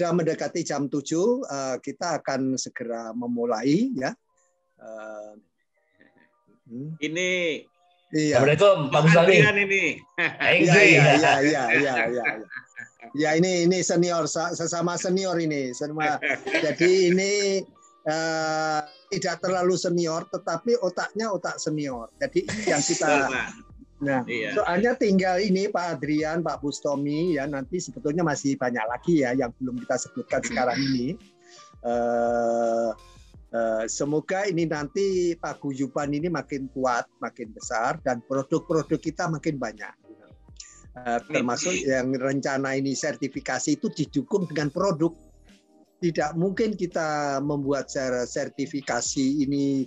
sudah mendekati jam 7, kita akan segera memulai ya. Ini Iya. Assalamualaikum Pak Bustami. Ini. Ya, ini senior, sesama senior ini. Jadi ini tidak terlalu senior, tetapi otaknya otak senior. Jadi yang kita, nah, soalnya tinggal ini Pak Adrian, Pak Bustami, ya nanti sebetulnya masih banyak lagi ya yang belum kita sebutkan sekarang ini. Semoga ini nanti paguyuban ini makin kuat, makin besar, dan produk-produk kita makin banyak. Termasuk yang rencana ini sertifikasi itu didukung dengan produk. Tidak mungkin kita membuat sertifikasi ini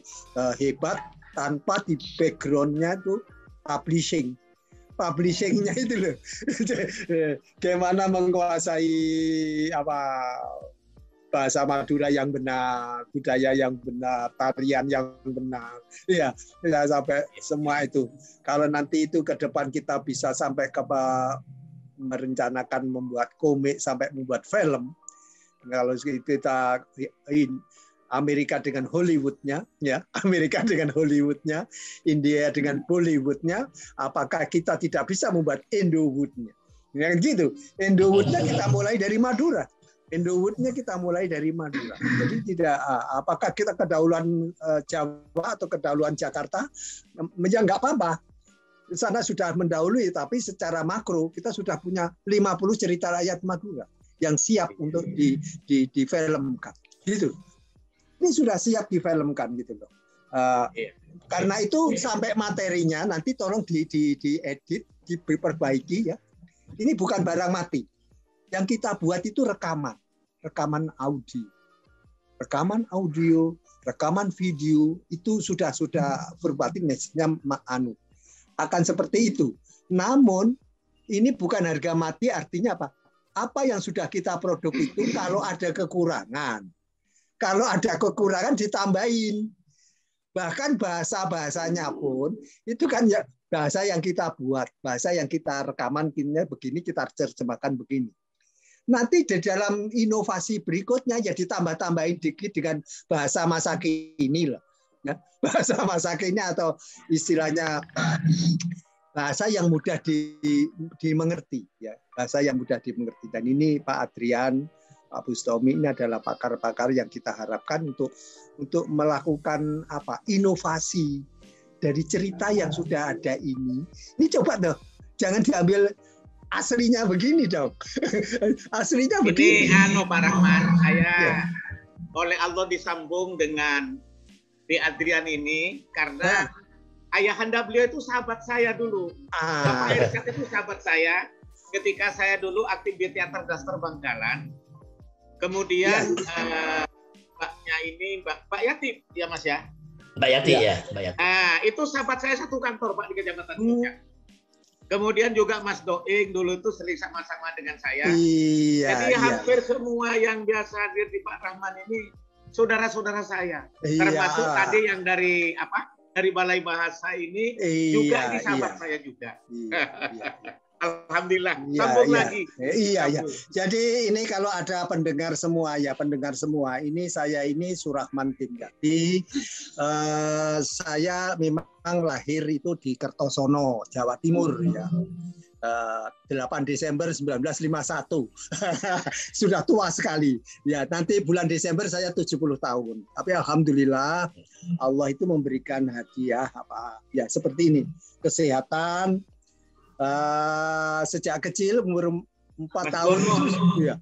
hebat tanpa di background-nya itu publishing. Publishing-nya itu loh. Gimana menguasai bahasa Madura yang benar, budaya yang benar, tarian yang benar. Iya, sampai semua itu. Kalau nanti itu ke depan kita bisa sampai ke merencanakan membuat komik sampai membuat film. Kalau kita Amerika dengan Hollywoodnya, ya Amerika dengan Hollywoodnya, India dengan Bollywoodnya, apakah kita tidak bisa membuat Indowoodnya? Yang gitu, Indowoodnya kita mulai dari Madura. Indowoodnya kita mulai dari Madura. Jadi tidak, apakah kita kedauluan Jawa atau kedauluan Jakarta? Ya nggak apa-apa. Di sana sudah mendahului, tapi secara makro kita sudah punya 50 cerita rakyat Madura yang siap untuk difilmkan. Gitu. Ini sudah siap difilmkan gitu loh. Karena itu sampai materinya nanti tolong diedit, diperbaiki ya. Ini bukan barang mati. Yang kita buat itu rekaman audio, rekaman video itu sudah verbatim message-nya akan seperti itu. Namun ini bukan harga mati, artinya apa? Apa yang sudah kita produk itu kalau ada kekurangan ditambahin. Bahkan bahasanya pun itu kan ya bahasa yang kita buat, bahasa yang kita rekaman begini, kita terjemahkan begini. Nanti di dalam inovasi berikutnya ya ditambah-tambahin dikit dengan bahasa masa kini lah. Ya, bahasa masa kini atau istilahnya bahasa yang mudah dimengerti, ya, bahasa yang mudah dimengerti. Dan ini Pak Adrian, Pak Bustami ini adalah pakar-pakar yang kita harapkan untuk melakukan inovasi dari cerita yang sudah ada ini. Ini coba dong, jangan diambil aslinya begini dong. Aslinya begini. Ini Pak Rahman, saya oleh Allah disambung dengan Pak Adrian ini karena ayahanda beliau itu sahabat saya dulu. Bapak Irsyad itu sahabat saya ketika saya dulu aktif di Teater Daster Bangkalan. Kemudian Mbaknya ini Mbak Yati ya Mas ya? Mbak Yati ya. Mbak Yati. Itu sahabat saya satu kantor Pak di Kecamatan Puncak. Kemudian juga Mas Doing dulu itu sering sama-sama dengan saya. Jadi hampir semua yang biasa hadir di Pak Rahman ini saudara-saudara saya. Termasuk tadi yang dari Balai Bahasa ini juga di sahabat saya juga. Alhamdulillah, sambung lagi. Iya. Jadi ini kalau ada pendengar semua, ini saya ini Surahman Timgati. Saya memang lahir itu di Kertosono, Jawa Timur ya. 8 Desember 1951. Sudah tua sekali. Ya, nanti bulan Desember saya 70 tahun. Tapi alhamdulillah Allah itu memberikan hadiah ya seperti ini. Kesehatan sejak kecil umur 4 tahun ya.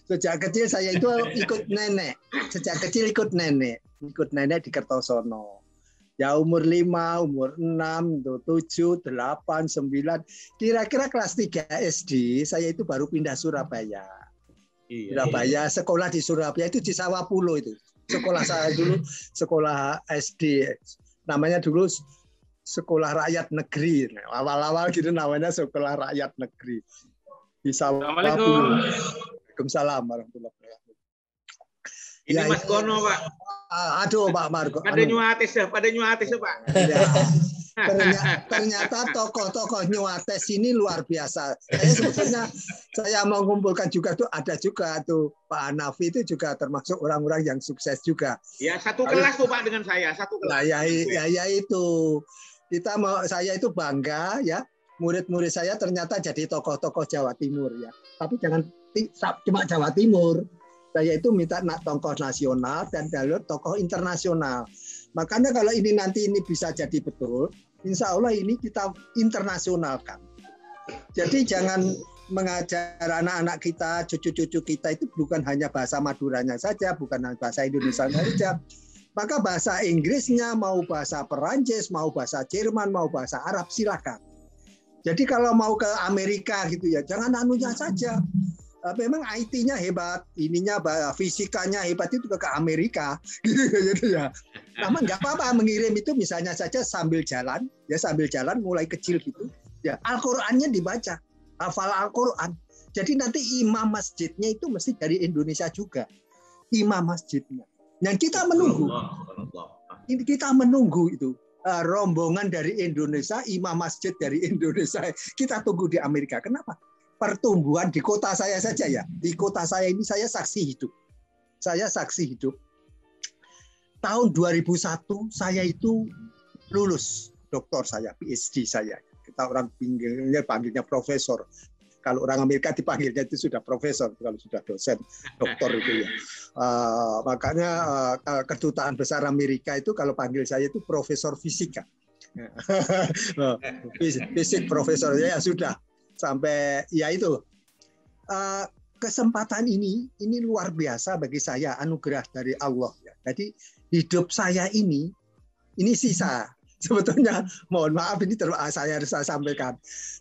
Sejak kecil saya itu ikut nenek. Sejak kecil ikut nenek di Kertosono. Ya umur 5, umur 6, 7, 8, 9. Kira-kira kelas 3 SD saya itu baru pindah Surabaya. Surabaya, sekolah di Surabaya itu di Sawapulo itu. Sekolah saya dulu sekolah SD. Namanya dulu Sekolah Rakyat Negeri. Awal-awal gitu namanya Sekolah Rakyat Negeri. Di Sawapulo. Waalaikumsalam warahmatullahi wabarakatuh. Ini Mas Gono, Pak. Aduh, Pak Margo. Pada nyuatis ya, Pak. Ya. Ternyata tokoh-tokoh Nyuates ini luar biasa. Sebetulnya saya mau mengumpulkan juga tuh, ada juga tuh Pak Hanafi itu juga termasuk orang-orang yang sukses juga. Ya, satu kelas tuh Pak dengan saya, satu kelas. Nah, ya itu. Saya itu bangga ya, murid-murid saya ternyata jadi tokoh-tokoh Jawa Timur ya. Tapi jangan cuma Jawa Timur. Saya itu minta tokoh nasional dan tokoh internasional. Makanya kalau ini nanti bisa jadi betul, insya Allah ini kita internasionalkan. Jadi jangan mengajar anak-anak kita, cucu-cucu kita itu bukan hanya bahasa Maduranya saja, bukan hanya bahasa Indonesia saja. Maka bahasa Inggrisnya, mau bahasa Perancis, mau bahasa Jerman, mau bahasa Arab, silakan. Jadi kalau mau ke Amerika gitu ya, jangan anunya saja. Memang IT-nya hebat, fisikanya hebat itu ke Amerika, gitu ya. Namun nggak apa-apa mengirim itu misalnya saja sambil jalan mulai kecil gitu. Ya, Al-Qur'annya dibaca, hafal Al-Qur'an. Jadi nanti imam masjidnya itu mesti dari Indonesia juga, imam masjidnya. Dan kita menunggu itu rombongan dari Indonesia, imam masjid dari Indonesia. Kita tunggu di Amerika. Kenapa? Pertumbuhan di kota saya saja ya. Di kota saya ini saya saksi hidup. Tahun 2001 saya itu lulus doktor saya, PhD saya. Kita orang panggilnya profesor. Kalau orang Amerika dipanggilnya itu sudah profesor, kalau sudah dosen, doktor itu ya. Makanya kedutaan besar Amerika itu kalau panggil saya itu profesor fisika. Fisik profesor ya sudah. Sampai ya itu kesempatan ini luar biasa bagi saya, anugerah dari Allah ya. Jadi hidup saya ini sisa sebetulnya, mohon maaf ini saya harus sampaikan,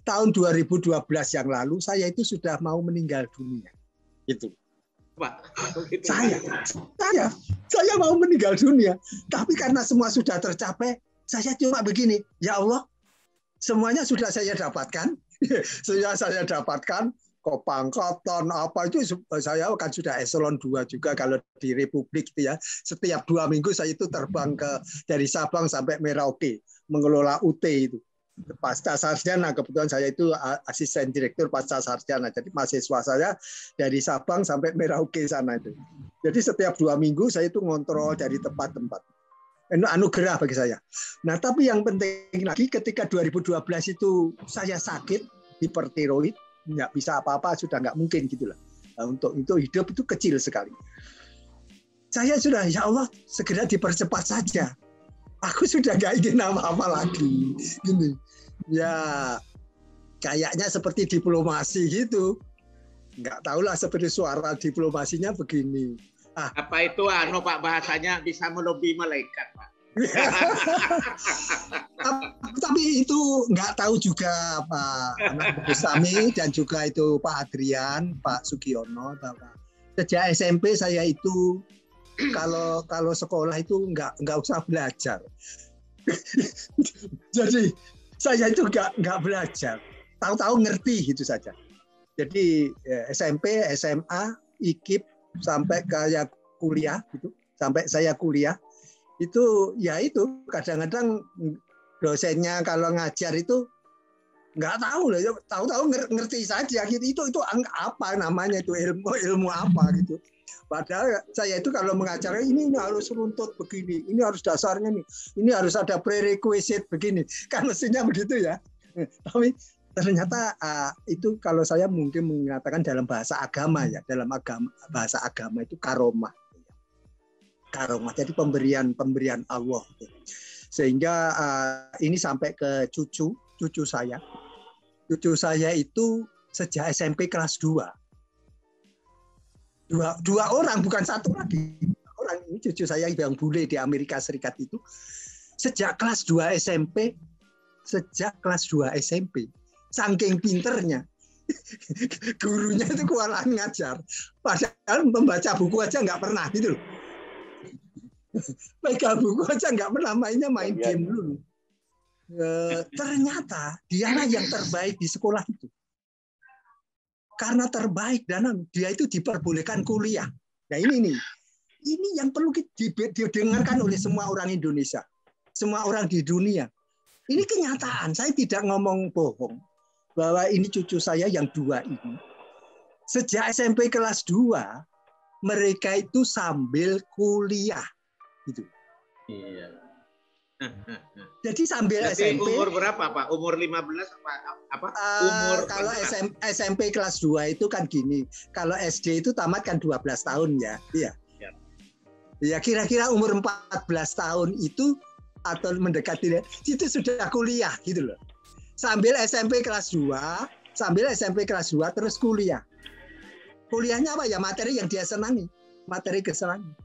tahun 2012 yang lalu saya itu sudah mau meninggal dunia itu Pak. Saya mau meninggal dunia, tapi karena semua sudah tercapai, saya cuma begini, ya Allah, semuanya sudah saya dapatkan. Saya dapatkan pangkatan apa itu, saya kan sudah eselon 2 juga kalau di Republik itu ya. Setiap 2 minggu saya itu terbang dari Sabang sampai Merauke mengelola UT itu. Pasca sarjana, kebetulan saya itu asisten direktur pasca sarjana. Jadi mahasiswa saya dari Sabang sampai Merauke sana itu. Jadi setiap 2 minggu saya itu ngontrol dari tempat-tempat. Anugerah bagi saya. Nah, tapi yang penting lagi ketika 2012 itu saya sakit hipertiroid, nggak bisa apa-apa, sudah nggak mungkin gitulah. Nah, untuk itu hidup itu kecil sekali. Saya sudah, ya Allah, segera dipercepat saja. Aku sudah nggak ingin apa-apa lagi. Gini, ya kayaknya seperti diplomasi gitu. Nggak tahulah seperti suara diplomasinya begini. Apa itu Pak bahasanya bisa melobi malaikat Pak? Tapi itu nggak tahu juga Pak Anak Sami dan juga itu Pak Adrian, Pak Sugiono. Sejak SMP saya itu kalau sekolah itu nggak usah belajar. Jadi saya itu nggak belajar, tahu-tahu ngerti gitu saja. Jadi SMP, SMA, IKIP sampai kayak kuliah gitu, sampai saya kuliah itu ya itu kadang-kadang dosennya kalau ngajar itu nggak tahu loh, tahu-tahu ngerti saja gitu. Itu apa namanya itu, ilmu apa gitu. Padahal saya itu kalau mengajar ini harus runtut begini, ini harus dasarnya nih, ini harus ada prerequisite begini, kan mestinya begitu ya. Tapi ternyata itu kalau saya mungkin mengatakan dalam bahasa agama ya, bahasa agama itu karomah. Jadi pemberian Allah. Sehingga ini sampai ke cucu saya. Cucu saya itu sejak SMP kelas 2. Dua orang, bukan satu lagi. Orang ini cucu saya yang bule di Amerika Serikat itu sejak kelas 2 SMP. Saking pinternya, gurunya itu kewalahan ngajar. Padahal membaca buku aja nggak pernah gitu loh. Pegang buku aja nggak pernah, mainnya main game dulu. Ternyata dialah yang terbaik di sekolah itu. Karena terbaik dan dia itu diperbolehkan kuliah. Nah ini yang perlu didengarkan oleh semua orang Indonesia, semua orang di dunia. Ini kenyataan. Saya tidak ngomong bohong bahwa ini cucu saya yang 2 ini. Sejak SMP kelas 2 mereka itu sambil kuliah gitu. Iya. Jadi sambil Berarti SMP. umur berapa, Pak? Umur 15 apa? Umur kalau SMP kelas 2 itu kan gini. Kalau SD itu tamat kan 12 tahun ya. Iya. Ya kira-kira umur 14 tahun itu atau mendekati itu sudah kuliah gitu loh. Sambil SMP kelas 2 terus kuliah. Kuliahnya apa ya? Materi yang dia senangi, materi kesenangan.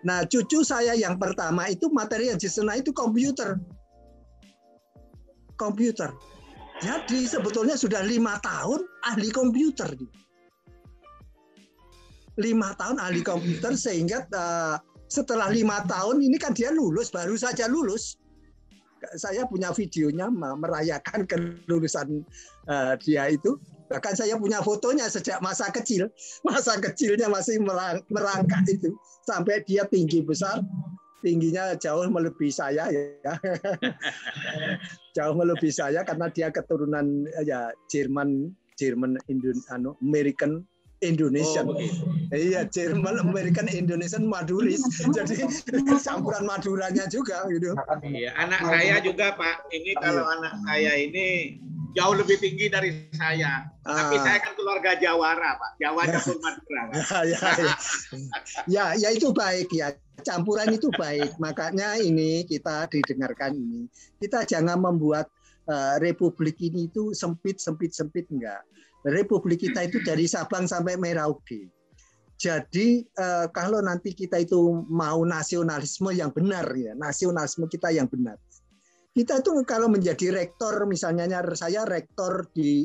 Nah, cucu saya yang pertama itu materi yang disenangi itu komputer. Jadi sebetulnya sudah 5 tahun ahli komputer. 5 tahun ahli komputer sehingga setelah 5 tahun ini kan dia lulus, baru saja lulus. Saya punya videonya merayakan kelulusan dia itu. Bahkan saya punya fotonya sejak masa kecil. Masa kecilnya masih merangkak itu. Sampai dia tinggi besar. Tingginya jauh melebihi saya ya. Jauh melebihi saya karena dia keturunan ya Jerman American Indonesian. Iya, Jerman American Indonesian Maduris. Jadi campuran Maduranya juga gitu. Iya, anak saya juga, Pak. Ini kalau anak saya ini jauh lebih tinggi dari saya. Tapi saya kan keluarga Jawara, Pak. Jawa campur Madura, Pak. Ya, itu baik ya. Campuran itu baik. Makanya ini kita didengarkan ini. Kita jangan membuat republik ini itu sempit enggak. Republik kita itu dari Sabang sampai Merauke. Jadi kalau nanti kita itu mau nasionalisme yang benar ya, nasionalisme kita yang benar. Kita itu kalau menjadi rektor, misalnya saya rektor di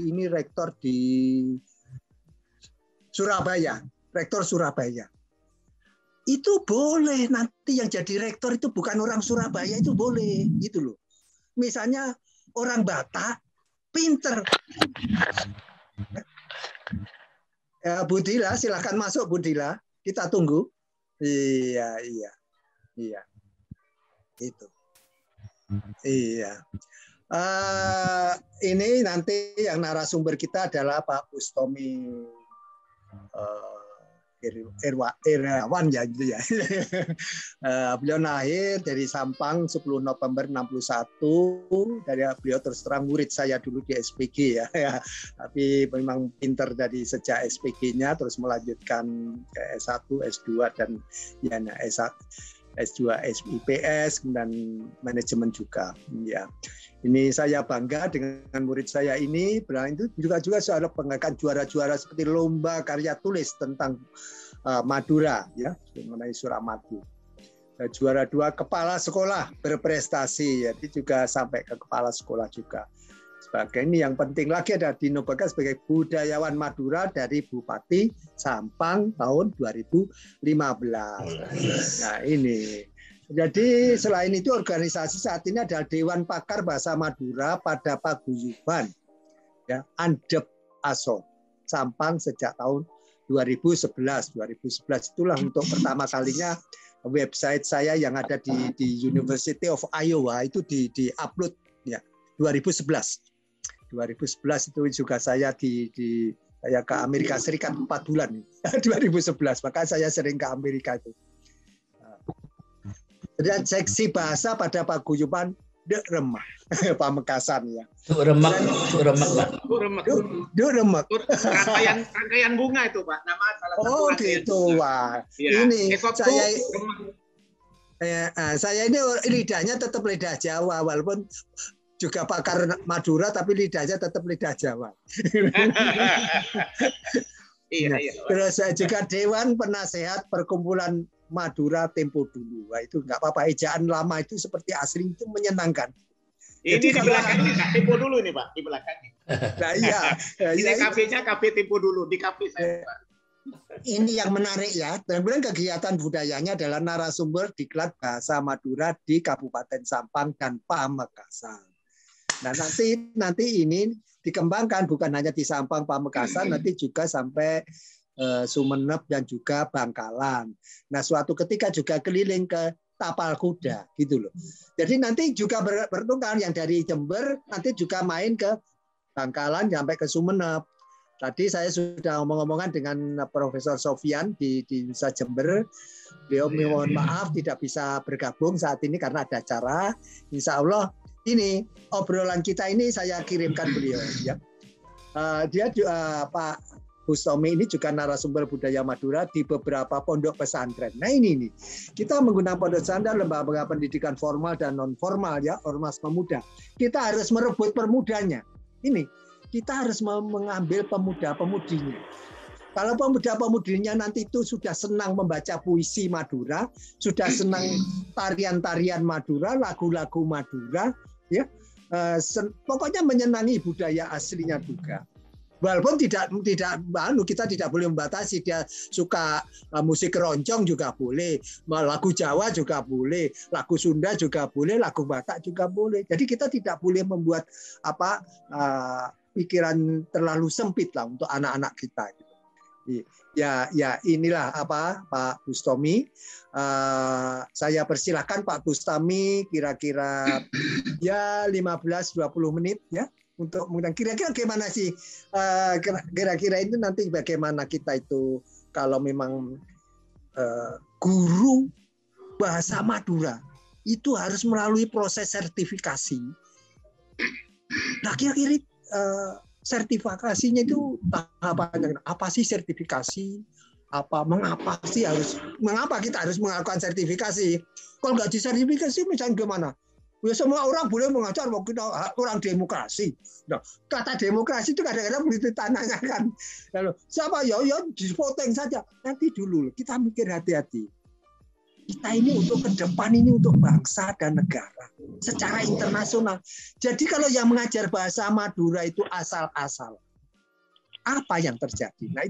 Surabaya, rektor Surabaya. Itu boleh nanti yang jadi rektor itu bukan orang Surabaya, itu boleh gitu loh. Misalnya orang Batak pinter. Ya, Budila, silahkan masuk Budila. Kita tunggu. Iya. Itu. Iya. Ini nanti yang narasumber kita adalah Pak Bustomi Irawan ya gitu ya. Beliau lahir dari Sampang 10 November 61. Dari beliau terus terang murid saya dulu di SPG ya. Tapi memang pinter dari sejak SPG-nya terus melanjutkan ke S1, S2 dan ya S2 SIPS dan manajemen juga ya. Ini saya bangga dengan murid saya ini. Itu juga soal penghargaan juara-juara seperti lomba karya tulis tentang Madura ya, mengenai Suramadu. Juara 2 kepala sekolah berprestasi, jadi juga sampai ke kepala sekolah juga. Sebagai ini yang penting lagi ada dinobatkan sebagai budayawan Madura dari Bupati Sampang tahun 2015. Nah ini. Jadi selain itu organisasi saat ini adalah Dewan Pakar Bahasa Madura pada Paguyuban, ya, Andep Aso, Sampang sejak tahun 2011. 2011 itulah untuk pertama kalinya website saya yang ada di University of Iowa itu di-upload ya 2011. 2011 itu juga saya saya ke Amerika Serikat 4 bulan 2011, maka saya sering ke Amerika itu. Dan seksi bahasa pada Paguyuban Dek Remak, Pamekasan ya. Duk Remak. Rangkaian bunga itu Pak, nama salah satu. Oh gitu, wah. Ya. Ini saya ini lidahnya tetap lidah Jawa, walaupun juga pakar Madura, tapi lidahnya tetap lidah Jawa. Iya. Terus juga Dewan Penasehat Perkumpulan Madura tempo dulu. Wah, itu nggak apa-apa, ejaan lama itu seperti asli itu menyenangkan. Ini di belakangnya tempo dulu ini Pak, di belakangnya. Nah, iya. Ini kafenya kafe tempo dulu di kafe saya Pak. Ini yang menarik ya. Kemudian kegiatan budayanya adalah narasumber diklat bahasa Madura di Kabupaten Sampang dan Pamekasan. Nah nanti ini dikembangkan bukan hanya di Sampang, Pamekasan, nanti juga sampai Sumeneb dan juga Bangkalan. Nah, suatu ketika juga keliling ke tapal kuda gitu loh. Jadi nanti juga bertukar, yang dari Jember nanti juga main ke Bangkalan sampai ke Sumeneb. Tadi saya sudah ngomong-ngomongan dengan Profesor Sofyan di Nusa Jember. Beliau mohon maaf tidak bisa bergabung saat ini karena ada acara. Insya Allah ini obrolan kita ini saya kirimkan beliau. Ya. Dia Pak Bustomi ini juga narasumber budaya Madura di beberapa pondok pesantren. Nah ini nih, kita menggunakan pondok pesantren, lembaga pendidikan formal dan non formal ya, ormas pemuda. Kita harus merebut permudanya. Ini kita harus mengambil pemuda-pemudinya. Kalau pemuda-pemudinya nanti itu sudah senang membaca puisi Madura, sudah senang tarian-tarian Madura, lagu-lagu Madura, ya, pokoknya menyenangi budaya aslinya juga. Walaupun kita tidak boleh membatasi, dia suka musik keroncong juga boleh, lagu Jawa juga boleh, lagu Sunda juga boleh, lagu Batak juga boleh. Jadi kita tidak boleh membuat pikiran terlalu sempit lah untuk anak-anak kita. Ya inilah Pak Bustomi. Saya persilahkan Pak Bustomi kira-kira ya 15-20 menit ya untuk kira-kira gimana sih kira-kira itu nanti bagaimana kita itu kalau memang guru bahasa Madura itu harus melalui proses sertifikasi. Nah kira-kira sertifikasinya itu tahapannya apa sih sertifikasi? Mengapa kita harus melakukan sertifikasi? Kalau nggak disertifikasi misalnya gimana? Ya semua orang boleh mengajar, waktu kita orang demokrasi. Nah, kata demokrasi itu kadang-kadang boleh ditanyakan. Lalu siapa ya di voting saja. Nanti dulu kita mikir hati-hati. Kita ini untuk ke depan ini untuk bangsa dan negara secara internasional. Jadi kalau yang mengajar bahasa Madura itu asal-asal, apa yang terjadi? Nah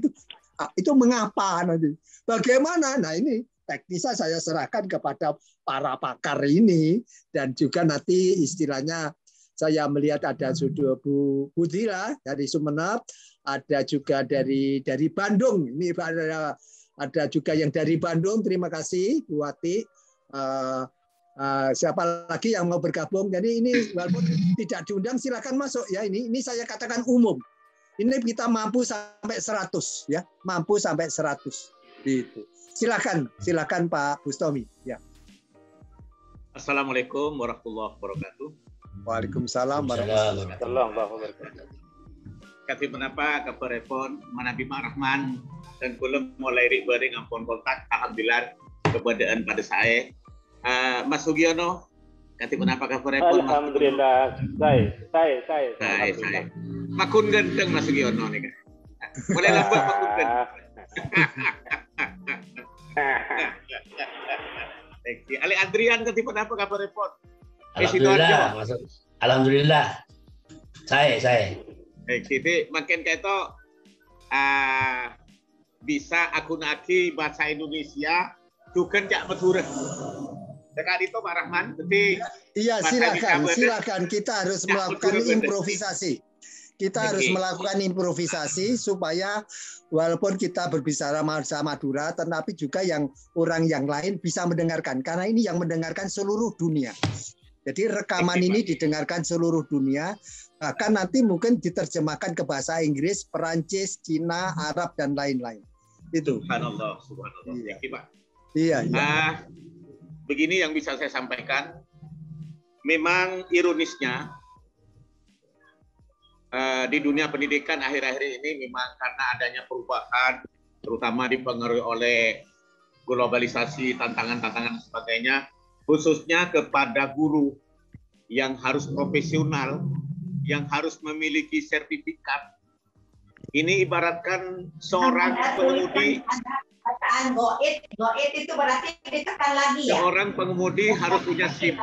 itu mengapa nanti? Bagaimana? Nah ini teknisnya saya serahkan kepada para pakar ini dan juga nanti istilahnya saya melihat ada sudah Bu Budila dari Sumeneb, ada juga dari Bandung. Ini ada juga yang dari Bandung. Terima kasih Bu Wati. Siapa lagi yang mau bergabung? Jadi ini walaupun tidak diundang silakan masuk ya. Ini saya katakan umum. Ini kita mampu sampai 100 ya, mampu sampai 100 gitu. Silakan Pak Bustomi ya. Assalamualaikum warahmatullahi wabarakatuh. Waalaikumsalam warahmatullahi wabarakatuh. Kati menapa keperepon manabi Rahman dan kulum mulai ribering ampun kontak alhamdulillah kepadaan pada saya. Mas Sugiono, kati menapa keperepon? Alhamdulillah, saya. Makun gendeng Mas Sugiono nih kan. Boleh lambat makun gendeng. Ali Adrian kati menapa keperepon? Alhamdulillah, alhamdulillah. Saya. Jadi makin kayak itu bisa akunaki bahasa Indonesia juga cak Madura. Sekarang itu Pak Rahman, jadi iya silakan kita harus melakukan improvisasi. Kita harus melakukan improvisasi supaya walaupun kita berbicara bahasa Madura, tetapi juga yang orang yang lain bisa mendengarkan karena ini yang mendengarkan seluruh dunia. Jadi rekaman ini didengarkan seluruh dunia, bahkan nanti mungkin diterjemahkan ke bahasa Inggris, Perancis, Cina, Arab dan lain-lain. Itu. Subhanallah. Iya. Pak. Iya. Begini yang bisa saya sampaikan. Memang ironisnya di dunia pendidikan akhir-akhir ini memang karena adanya perubahan, terutama dipengaruhi oleh globalisasi, tantangan-tantangan dan sebagainya, khususnya kepada guru yang harus profesional, yang harus memiliki sertifikat. Ini ibaratkan seorang pengemudi. Goit itu berarti ditekan lagi ya. Seorang pengemudi harus punya SIM.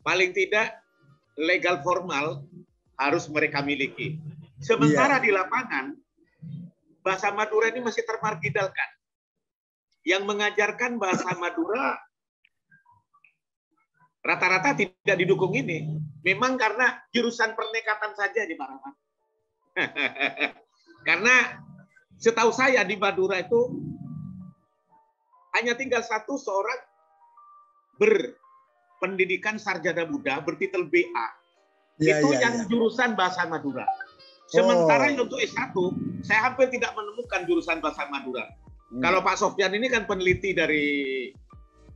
Paling tidak legal formal harus mereka miliki. Sementara di lapangan bahasa Madura ini masih termarginalkan. Yang mengajarkan bahasa Madura rata-rata tidak didukung ini. Memang karena jurusan pernekatan saja di Pak Rahman. Karena setahu saya di Madura itu hanya tinggal satu seorang berpendidikan sarjana Buddha bertitel BA. Itu yang jurusan bahasa Madura. Sementara untuk S1, saya hampir tidak menemukan jurusan bahasa Madura. Kalau Pak Sofyan ini kan peneliti dari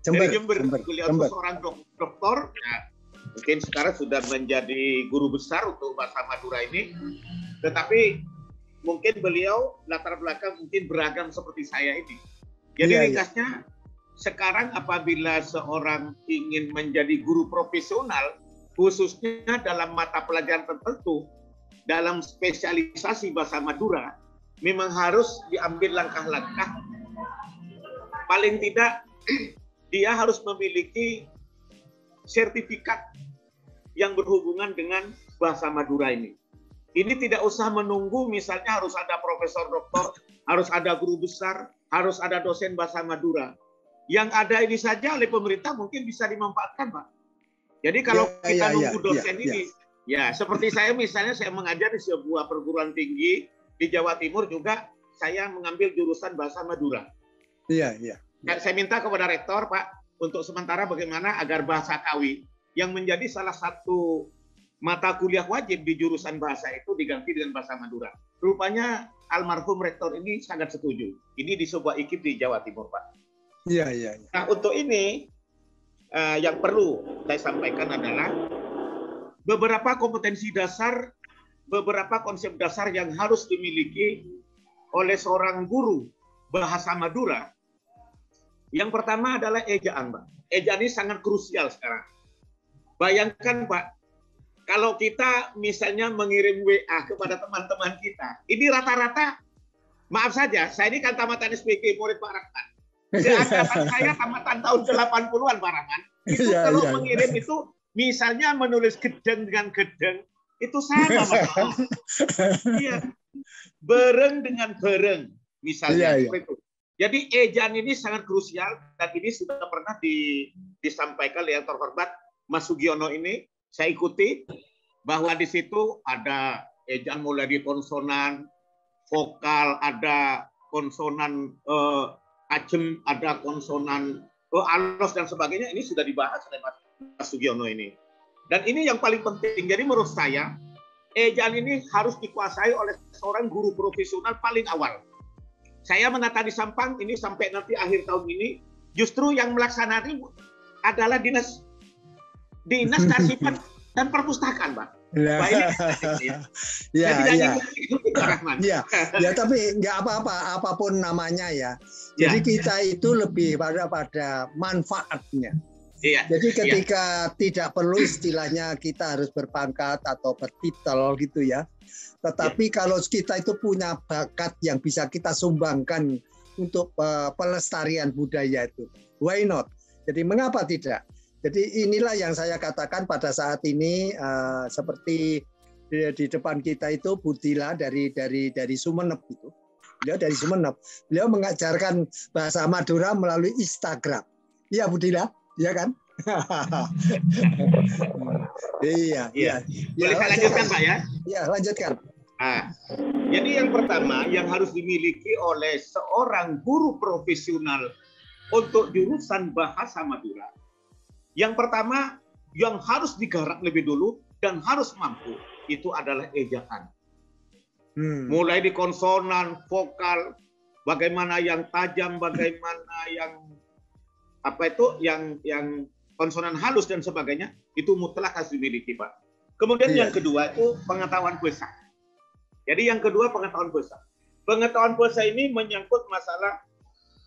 Jember. Beliau seorang doktor, ya, mungkin sekarang sudah menjadi guru besar untuk bahasa Madura ini. Tetapi mungkin beliau latar belakang mungkin beragam seperti saya ini. Jadi ringkasnya, sekarang apabila seorang ingin menjadi guru profesional, khususnya dalam mata pelajaran tertentu, dalam spesialisasi bahasa Madura, memang harus diambil langkah-langkah. Paling tidak, dia harus memiliki sertifikat yang berhubungan dengan bahasa Madura ini. Ini tidak usah menunggu, misalnya harus ada profesor doktor, harus ada guru besar, harus ada dosen bahasa Madura. Yang ada ini saja oleh pemerintah mungkin bisa dimanfaatkan, Pak. Jadi kalau kita nunggu dosen ini, ya seperti saya misalnya, saya mengajar di sebuah perguruan tinggi di Jawa Timur juga, saya mengambil jurusan bahasa Madura. Saya minta kepada rektor, Pak, untuk sementara bagaimana agar bahasa Kawi yang menjadi salah satu mata kuliah wajib di jurusan bahasa itu diganti dengan bahasa Madura. Rupanya almarhum rektor ini sangat setuju. Ini di sebuah IKIP di Jawa Timur, Pak. Nah, untuk ini yang perlu saya sampaikan adalah beberapa kompetensi dasar, beberapa konsep dasar yang harus dimiliki oleh seorang guru bahasa Madura. Yang pertama adalah ejaan, Pak. Ejaan ini sangat krusial sekarang. Bayangkan, Pak, kalau kita misalnya mengirim WA kepada teman-teman kita, ini rata-rata, maaf saja, saya ini kan tamatan SPK murid Pak Rahman. Seangkatan saya tamatan tahun 80-an, Pak Rahman. Itu kalau mengirim itu, misalnya menulis gedeng dengan gedeng, itu sama, Pak. Iya. Bereng dengan bereng, misalnya. Seperti itu. Jadi ejaan ini sangat krusial, dan ini sudah pernah disampaikan oleh yang terhormat Mas Sugiono ini. Saya ikuti bahwa di situ ada ejaan mulai di konsonan, vokal, ada konsonan ajem, ada konsonan alos dan sebagainya. Ini sudah dibahas oleh Mas Sugiono ini. Dan ini yang paling penting. Jadi menurut saya, ejaan ini harus dikuasai oleh seorang guru profesional paling awal. Saya menata di Sampang ini sampai nanti akhir tahun ini, justru yang melaksanakan adalah dinas kearsipan dan perpustakaan, Pak. Tapi nggak apa-apa, apapun namanya ya. Jadi kita itu lebih pada manfaatnya. Jadi ketika tidak perlu istilahnya kita harus berpangkat atau bertitel gitu ya. Tetapi kalau kita itu punya bakat yang bisa kita sumbangkan untuk pelestarian budaya itu, why not? Jadi mengapa tidak? Jadi inilah yang saya katakan pada saat ini, seperti di depan kita itu Budila dari Sumeneb itu. Beliau dari Sumeneb. Beliau mengajarkan bahasa Madura melalui Instagram. Iya Budila, iya kan? Iya. Boleh saya lanjutkan, Pak ya? Iya, lanjutkan. Jadi yang pertama yang harus dimiliki oleh seorang guru profesional untuk jurusan bahasa Madura, yang pertama yang harus digarap lebih dulu dan harus mampu itu adalah ejaan. Mulai di konsonan, vokal, bagaimana yang tajam, bagaimana yang yang konsonan halus dan sebagainya, itu mutlak harus dimiliki, Pak. Kemudian yang kedua itu pengetahuan bahasa. Jadi yang kedua pengetahuan bahasa. Pengetahuan bahasa ini menyangkut masalah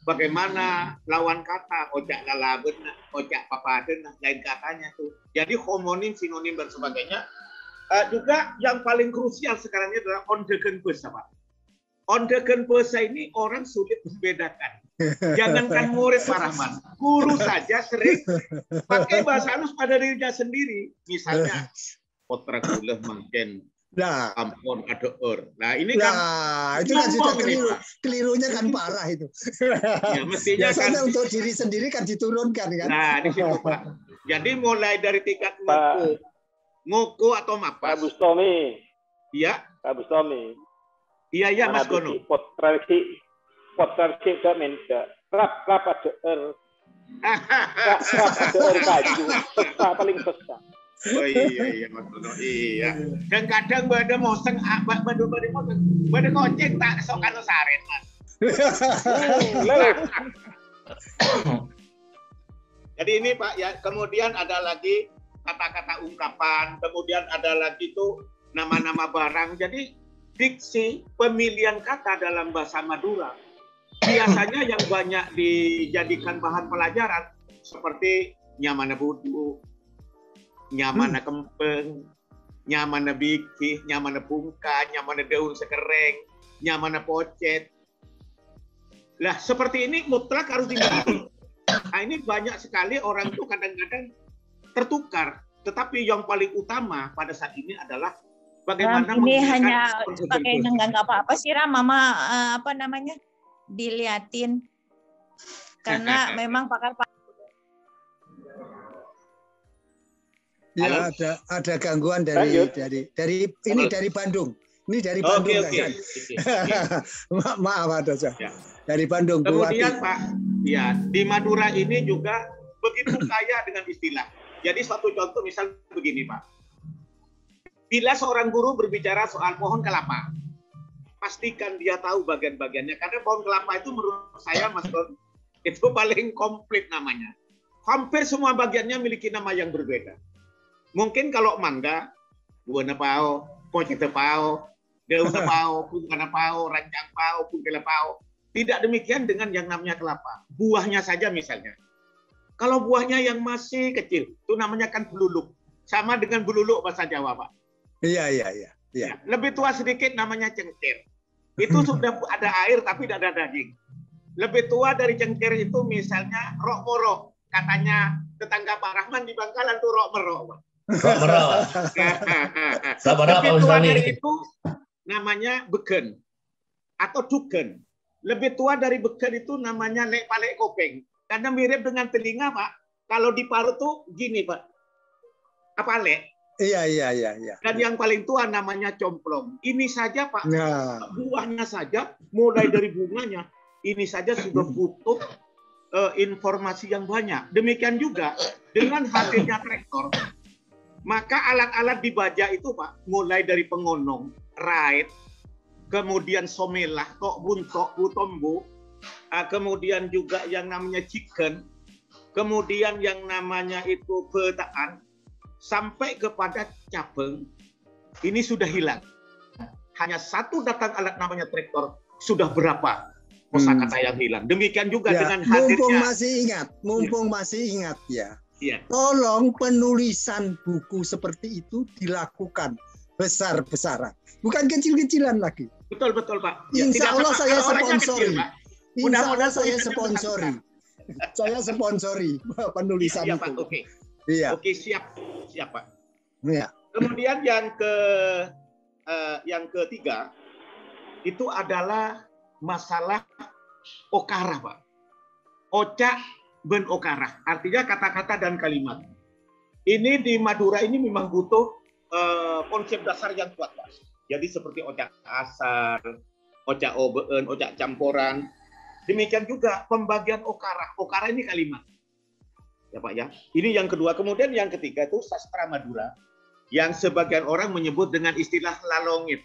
bagaimana lawan kata, ojak lalaben, ojak papaden, lain katanya tuh. Jadi homonim, sinonim dan sebagainya. Juga yang paling krusial sekarang ini adalah ondegen bahasa, Pak. Ondegen bahasa ini orang sulit membedakan. Jangankan murid Pak Rahman, guru saja sering pakai bahasa halus pada dirinya sendiri. Misalnya, potra guleh mangken. Ampun ada Nah, ini kan itu kan sudah kelirunya kan parah itu. Ya, mestinya biasanya kan, untuk diri sendiri kan diturunkan kan. Nah, di situ, Pak. Jadi mulai dari tingkat ngoko atau mapas. Pak Bustomi. Iya. Pak Bustomi. Iya, Mas Gono. Pottership gak minta. Rap ADR. Rap ADR kayu. Besar paling besar. Oh iya Mas Dono. Iya. Dan kadang bade moseng, bade moseng. Bade kocek tak sok anu saren, Mas. Jadi ini Pak ya, kemudian ada lagi kata-kata ungkapan, kemudian ada lagi tuh nama-nama barang. Jadi diksi pemilihan kata dalam bahasa Madura biasanya yang banyak dijadikan bahan pelajaran seperti nyamana budu, nyamana kempeng, nyamana bikih, nyamana pungka, nyamana daun sekereng, nyamana pocet. Lah seperti ini mutlak harus dimiliki. Nah ini banyak sekali orang itu kadang-kadang tertukar. Tetapi yang paling utama pada saat ini adalah bagaimana ini hanya pakai nggak apa-apa sih Ram, Mama apa namanya diliatin karena memang pakar. Ya ada gangguan dari Bandung. Ini dari Bandung kan. Maaf ada saja. Dari Bandung. Kemudian Pak, ya di Madura ini juga begitu kaya dengan istilah. Jadi suatu contoh misal begini Pak. Bila seorang guru berbicara soal pohon kelapa, pastikan dia tahu bagian-bagiannya. Karena pohon kelapa itu menurut saya Mas Don, itu paling komplit namanya. Hampir semua bagiannya memiliki nama yang berbeda. Mungkin kalau mangga, buana pao, pocete pao, daun pao, pungkana pao, rancang pao, pungkela pao. Tidak demikian dengan yang namanya kelapa. Buahnya saja misalnya. Kalau buahnya yang masih kecil, itu namanya kan beluluk. Sama dengan beluluk bahasa Jawa, Pak. Iya. Lebih tua sedikit namanya cengkir. Itu sudah ada air tapi tidak ada daging. Lebih tua dari cengkir itu misalnya rok morok. Katanya tetangga Pak Rahman di Bangkalan tuh rok merok. Lebih tua dari itu namanya beken atau duken. Lebih tua dari beken itu namanya lek palek kopeng. Karena mirip dengan telinga, Pak. Kalau diparut tuh gini, Pak. Apa lek? Iya. Dan yang paling tua namanya complong. Ini saja, Pak. Buahnya saja, mulai dari bunganya, ini saja sudah butuh informasi yang banyak. Demikian juga dengan hadirnya traktor, maka alat-alat di baja itu, Pak, mulai dari pengonong, rait, kemudian somelah, tok buntok, butombo, kemudian juga yang namanya chicken, kemudian yang namanya itu petaan, sampai kepada cabeng, ini sudah hilang. Hanya satu datang alat namanya traktor, sudah berapa kosakata yang hilang. Demikian juga dengan hadirnya. Mumpung masih ingat ya. Iya. Tolong penulisan buku seperti itu dilakukan besar-besaran, bukan kecil-kecilan lagi. Betul Pak. Insya Allah saya sponsori. Mudah-mudahan saya sponsori. Saya sponsori penulisan itu. Pak. Oke. Iya. Oke, siap Pak. Iya. Kemudian yang ketiga itu adalah masalah okara, Pak. Oca ben okara, artinya kata-kata dan kalimat. Ini di Madura ini memang butuh konsep dasar yang kuat, Pak. Jadi seperti ocak asar, ocak obeen, ocak campuran. Demikian juga pembagian okara. Okara ini kalimat. Ya Pak ya. Ini yang kedua. Kemudian yang ketiga itu sastra Madura. Yang sebagian orang menyebut dengan istilah lalongit.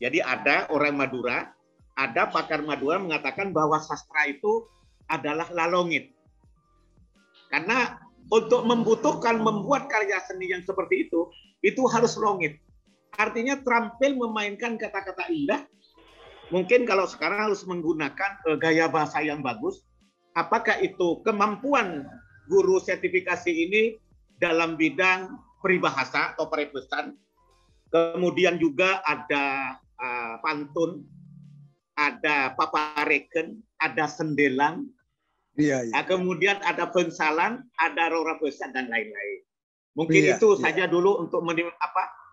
Jadi ada orang Madura, ada pakar Madura mengatakan bahwa sastra itu adalah lalongit. Karena untuk membuat karya seni yang seperti itu harus longit. Artinya terampil memainkan kata-kata indah. Mungkin kalau sekarang harus menggunakan gaya bahasa yang bagus. Apakah itu kemampuan guru sertifikasi ini dalam bidang peribahasa atau peribesan. Kemudian juga ada pantun, ada papareken, ada sendelang. Iya. Kemudian ada bengsalan, ada rora besan dan lain-lain. Mungkin itu saja dulu untuk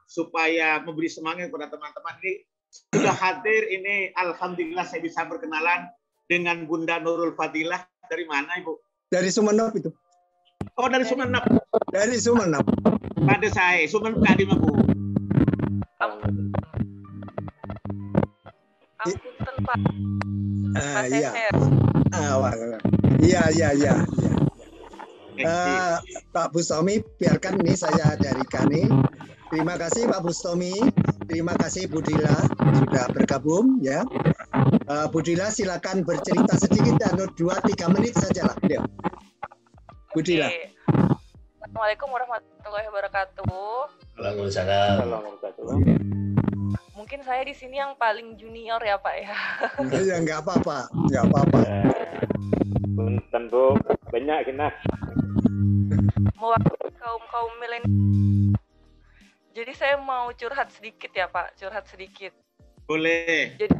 supaya memberi semangat kepada teman-teman ini. Sudah hadir ini, alhamdulillah saya bisa berkenalan dengan Bunda Nurul Fadilah. Dari mana Ibu? Dari Sumenep itu. Oh, dari Sumenep. Dari Sumenep. Pada saya, Sumenep kali Bu. Ampun Pak. Iya. Iya. Pak Bustomi, biarkan ini saya dari Kani. Terima kasih Pak Bustomi. Terima kasih Bu Dila sudah bergabung ya. Bu Dila silakan bercerita sedikit dan 2-3 menit saja lah. Ya. Bu Dila. Assalamualaikum warahmatullahi wabarakatuh. Waalaikumsalam. Mungkin saya di sini yang paling junior ya Pak ya. Ya nggak apa-apa. Punten Bu, banyak kena. Mewakili kaum milenial. Jadi saya mau curhat sedikit ya Pak, sedikit. Boleh. Jadi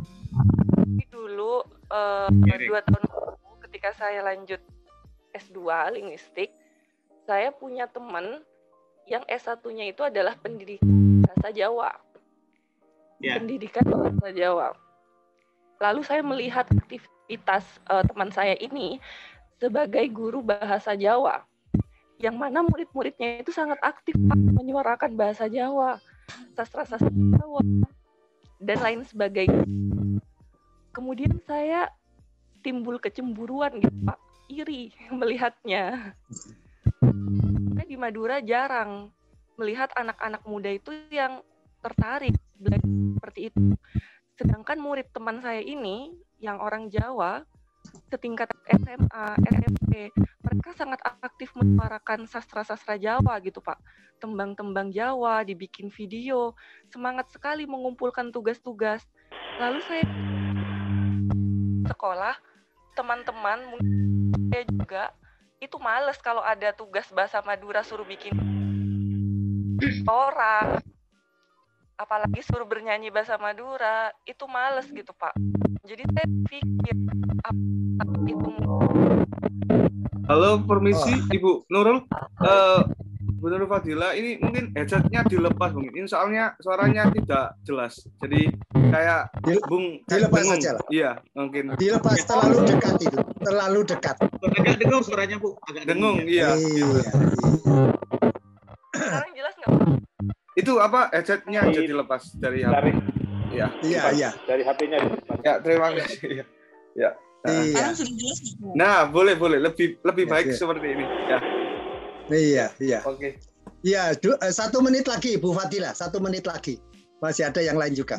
dulu 2 tahun lalu ketika saya lanjut S2 linguistik, saya punya teman yang S1-nya itu adalah pendidikan bahasa Jawa. Pendidikan bahasa Jawa. Lalu saya melihat aktivitas teman saya ini sebagai guru bahasa Jawa, yang mana murid-muridnya itu sangat aktif menyuarakan bahasa Jawa, sastra-sastra Jawa, dan lain sebagainya. Kemudian saya timbul kecemburuan gitu Pak, iri melihatnya. Karena di Madura jarang melihat anak-anak muda itu yang tertarik belajar seperti itu. Sedangkan murid teman saya ini yang orang Jawa setingkat SMA, SMP, mereka sangat aktif menyuarakan sastra-sastra Jawa gitu Pak. Tembang-tembang Jawa, dibikin video, semangat sekali mengumpulkan tugas-tugas. Lalu saya sekolah, teman-teman saya juga itu males kalau ada tugas bahasa Madura suruh bikin orang, apalagi suruh bernyanyi bahasa Madura, itu males gitu Pak. Jadi saya pikir apa itu. Halo, permisi Ibu Nurul. Bu Nurul Fadila, ini mungkin headsetnya dilepas mungkin. Ini soalnya suaranya tidak jelas. Jadi kayak dilepas saja lah. Iya, mungkin. Dilepas terlalu dekat itu. Terlalu dekat. Agak dengung suaranya, Bu. Agak dengung, iya. Sekarang jelas nggak? Itu apa headsetnya jadi lepas dari HP. Iya. Dari HP-nya. Ya, terima kasih. Ya. Iya. Nah, boleh lebih baik seperti ini. Ya. Iya. Oke. Iya, 1 menit lagi Bu Fadila, 1 menit lagi. Masih ada yang lain juga.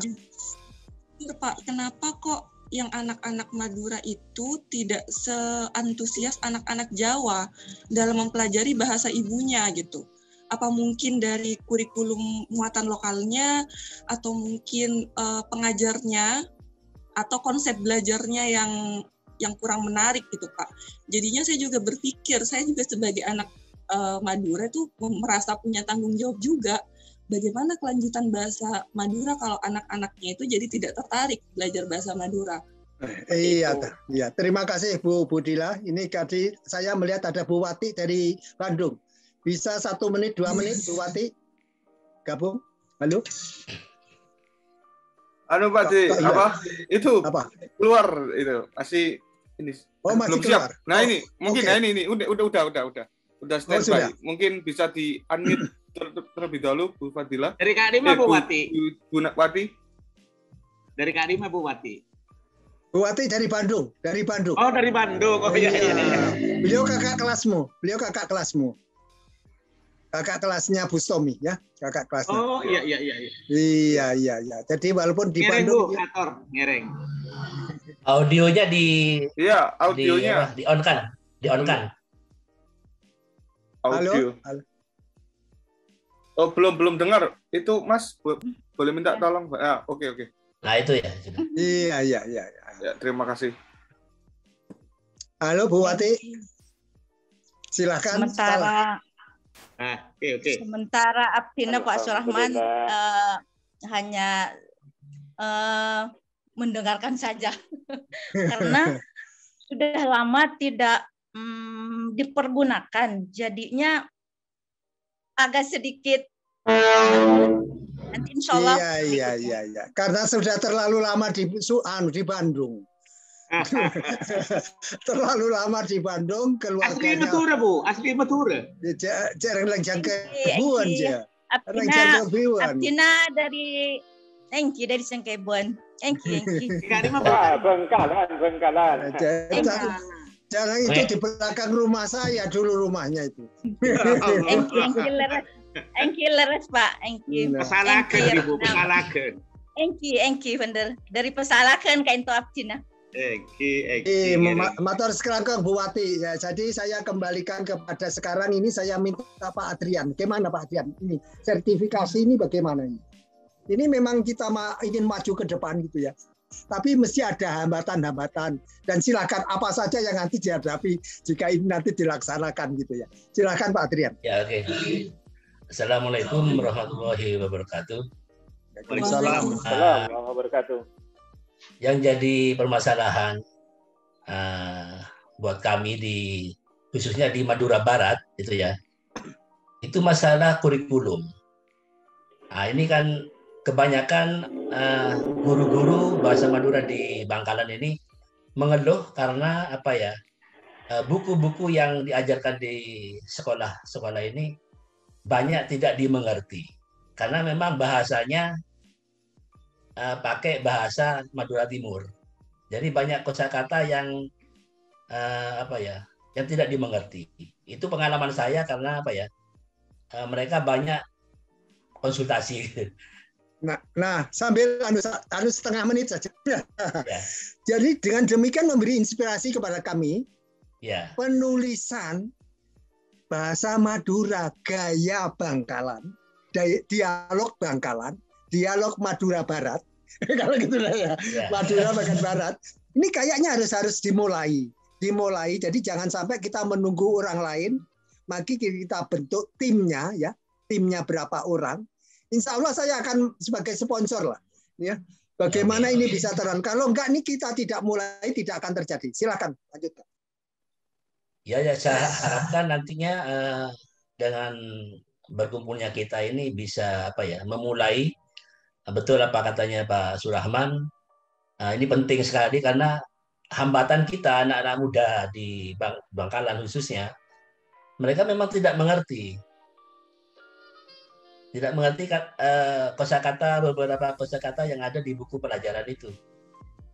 Pak, kenapa kok yang anak-anak Madura itu tidak seantusias anak-anak Jawa dalam mempelajari bahasa ibunya gitu? Apa mungkin dari kurikulum muatan lokalnya, atau mungkin pengajarnya, atau konsep belajarnya yang kurang menarik gitu Pak. Jadinya saya juga berpikir, saya juga sebagai anak Madura itu merasa punya tanggung jawab juga. Bagaimana kelanjutan bahasa Madura kalau anak-anaknya itu jadi tidak tertarik belajar bahasa Madura? Iya. Terima kasih Bu Dila. Ini tadi saya melihat ada Bu Wati dari Bandung. Bisa 1 menit, 2 menit, Bu Wati? Gabung? Halo? Pak Di, apa? Itu apa? Keluar itu. Masih ini. Masih belum keluar. Siap. Nah, ini mungkin ini udah standby. Mungkin bisa di unmute terlebih dahulu Bu Fadila. Dari Kak Dima Bu Wati. Bu Wati. Dari Kak Dima Bu Wati. Bu Wati dari Bandung. Oh, dari Bandung. Oh iya. Beliau kakak kelasmu. Kakak kelasnya Bustomi ya, kakak kelasnya. Oh iya. Iya. Jadi walaupun di Bandung ngereng. Audionya audionya di on kan. Audio. Halo. Oh, belum dengar. Itu Mas boleh minta tolong? Oke. Nah, itu ya. Iya. Ya, terima kasih. Halo Bu Wati. Silakan. Sementara Abdina Pak Surahman hanya mendengarkan saja karena sudah lama tidak dipergunakan, jadinya agak sedikit nanti insya Allah. Iya. Karena sudah terlalu lama di Bandung. Terlalu lama di Bandung, keluarganya. Asli Madura. Jarang jangka buan aja. Abdina dari Thank you dari Sengkebon. Thank you. Bengkalan. Jangan itu di belakang rumah saya dulu rumahnya itu. Thank you leres Pak. Thank you. Pesalakan Ibu, pesalakan. Thank you bener. Dari pesalakan kain toap Cina. Matur sekelangkang Bu Wati. Ya, jadi saya kembalikan kepada sekarang ini saya minta Pak Adrian. Bagaimana Pak Adrian? Ini sertifikasi ini bagaimana ini? Ini memang kita ingin maju ke depan gitu ya. Tapi mesti ada hambatan-hambatan dan silakan apa saja yang nanti dihadapi jika ini nanti dilaksanakan gitu ya. Silakan Pak Adrian. Ya, oke. Assalamualaikum warahmatullahi wabarakatuh. Waalaikumsalam warahmatullahi wabarakatuh. Yang jadi permasalahan buat kami khususnya di Madura Barat itu ya, itu masalah kurikulum. Nah, ini kan kebanyakan guru-guru bahasa Madura di Bangkalan ini mengeluh karena apa ya, buku-buku yang diajarkan di sekolah-sekolah ini banyak tidak dimengerti karena memang bahasanya pakai bahasa Madura Timur. Jadi banyak kosakata yang yang tidak dimengerti. Itu pengalaman saya karena mereka banyak konsultasi. Nah, sambil setengah menit saja. Ya. Jadi dengan demikian memberi inspirasi kepada kami. Ya. Penulisan bahasa Madura gaya Bangkalan, dialog Bangkalan, dialog Madura Barat, kalau gitu lah ya, Madura bagian Barat. Ini kayaknya harus dimulai. Jadi jangan sampai kita menunggu orang lain. Mari kita bentuk timnya ya, timnya berapa orang. Insya Allah saya akan sebagai sponsor lah, ya. Bagaimana ini bisa terang? Kalau enggak, ini kita tidak mulai, tidak akan terjadi. Silakan lanjutkan. Ya, saya harapkan nantinya dengan berkumpulnya kita ini bisa memulai. Betul apa katanya Pak Surahman, ini penting sekali karena hambatan kita anak-anak muda di Bangkalan khususnya, mereka memang tidak mengerti beberapa kosakata yang ada di buku pelajaran itu.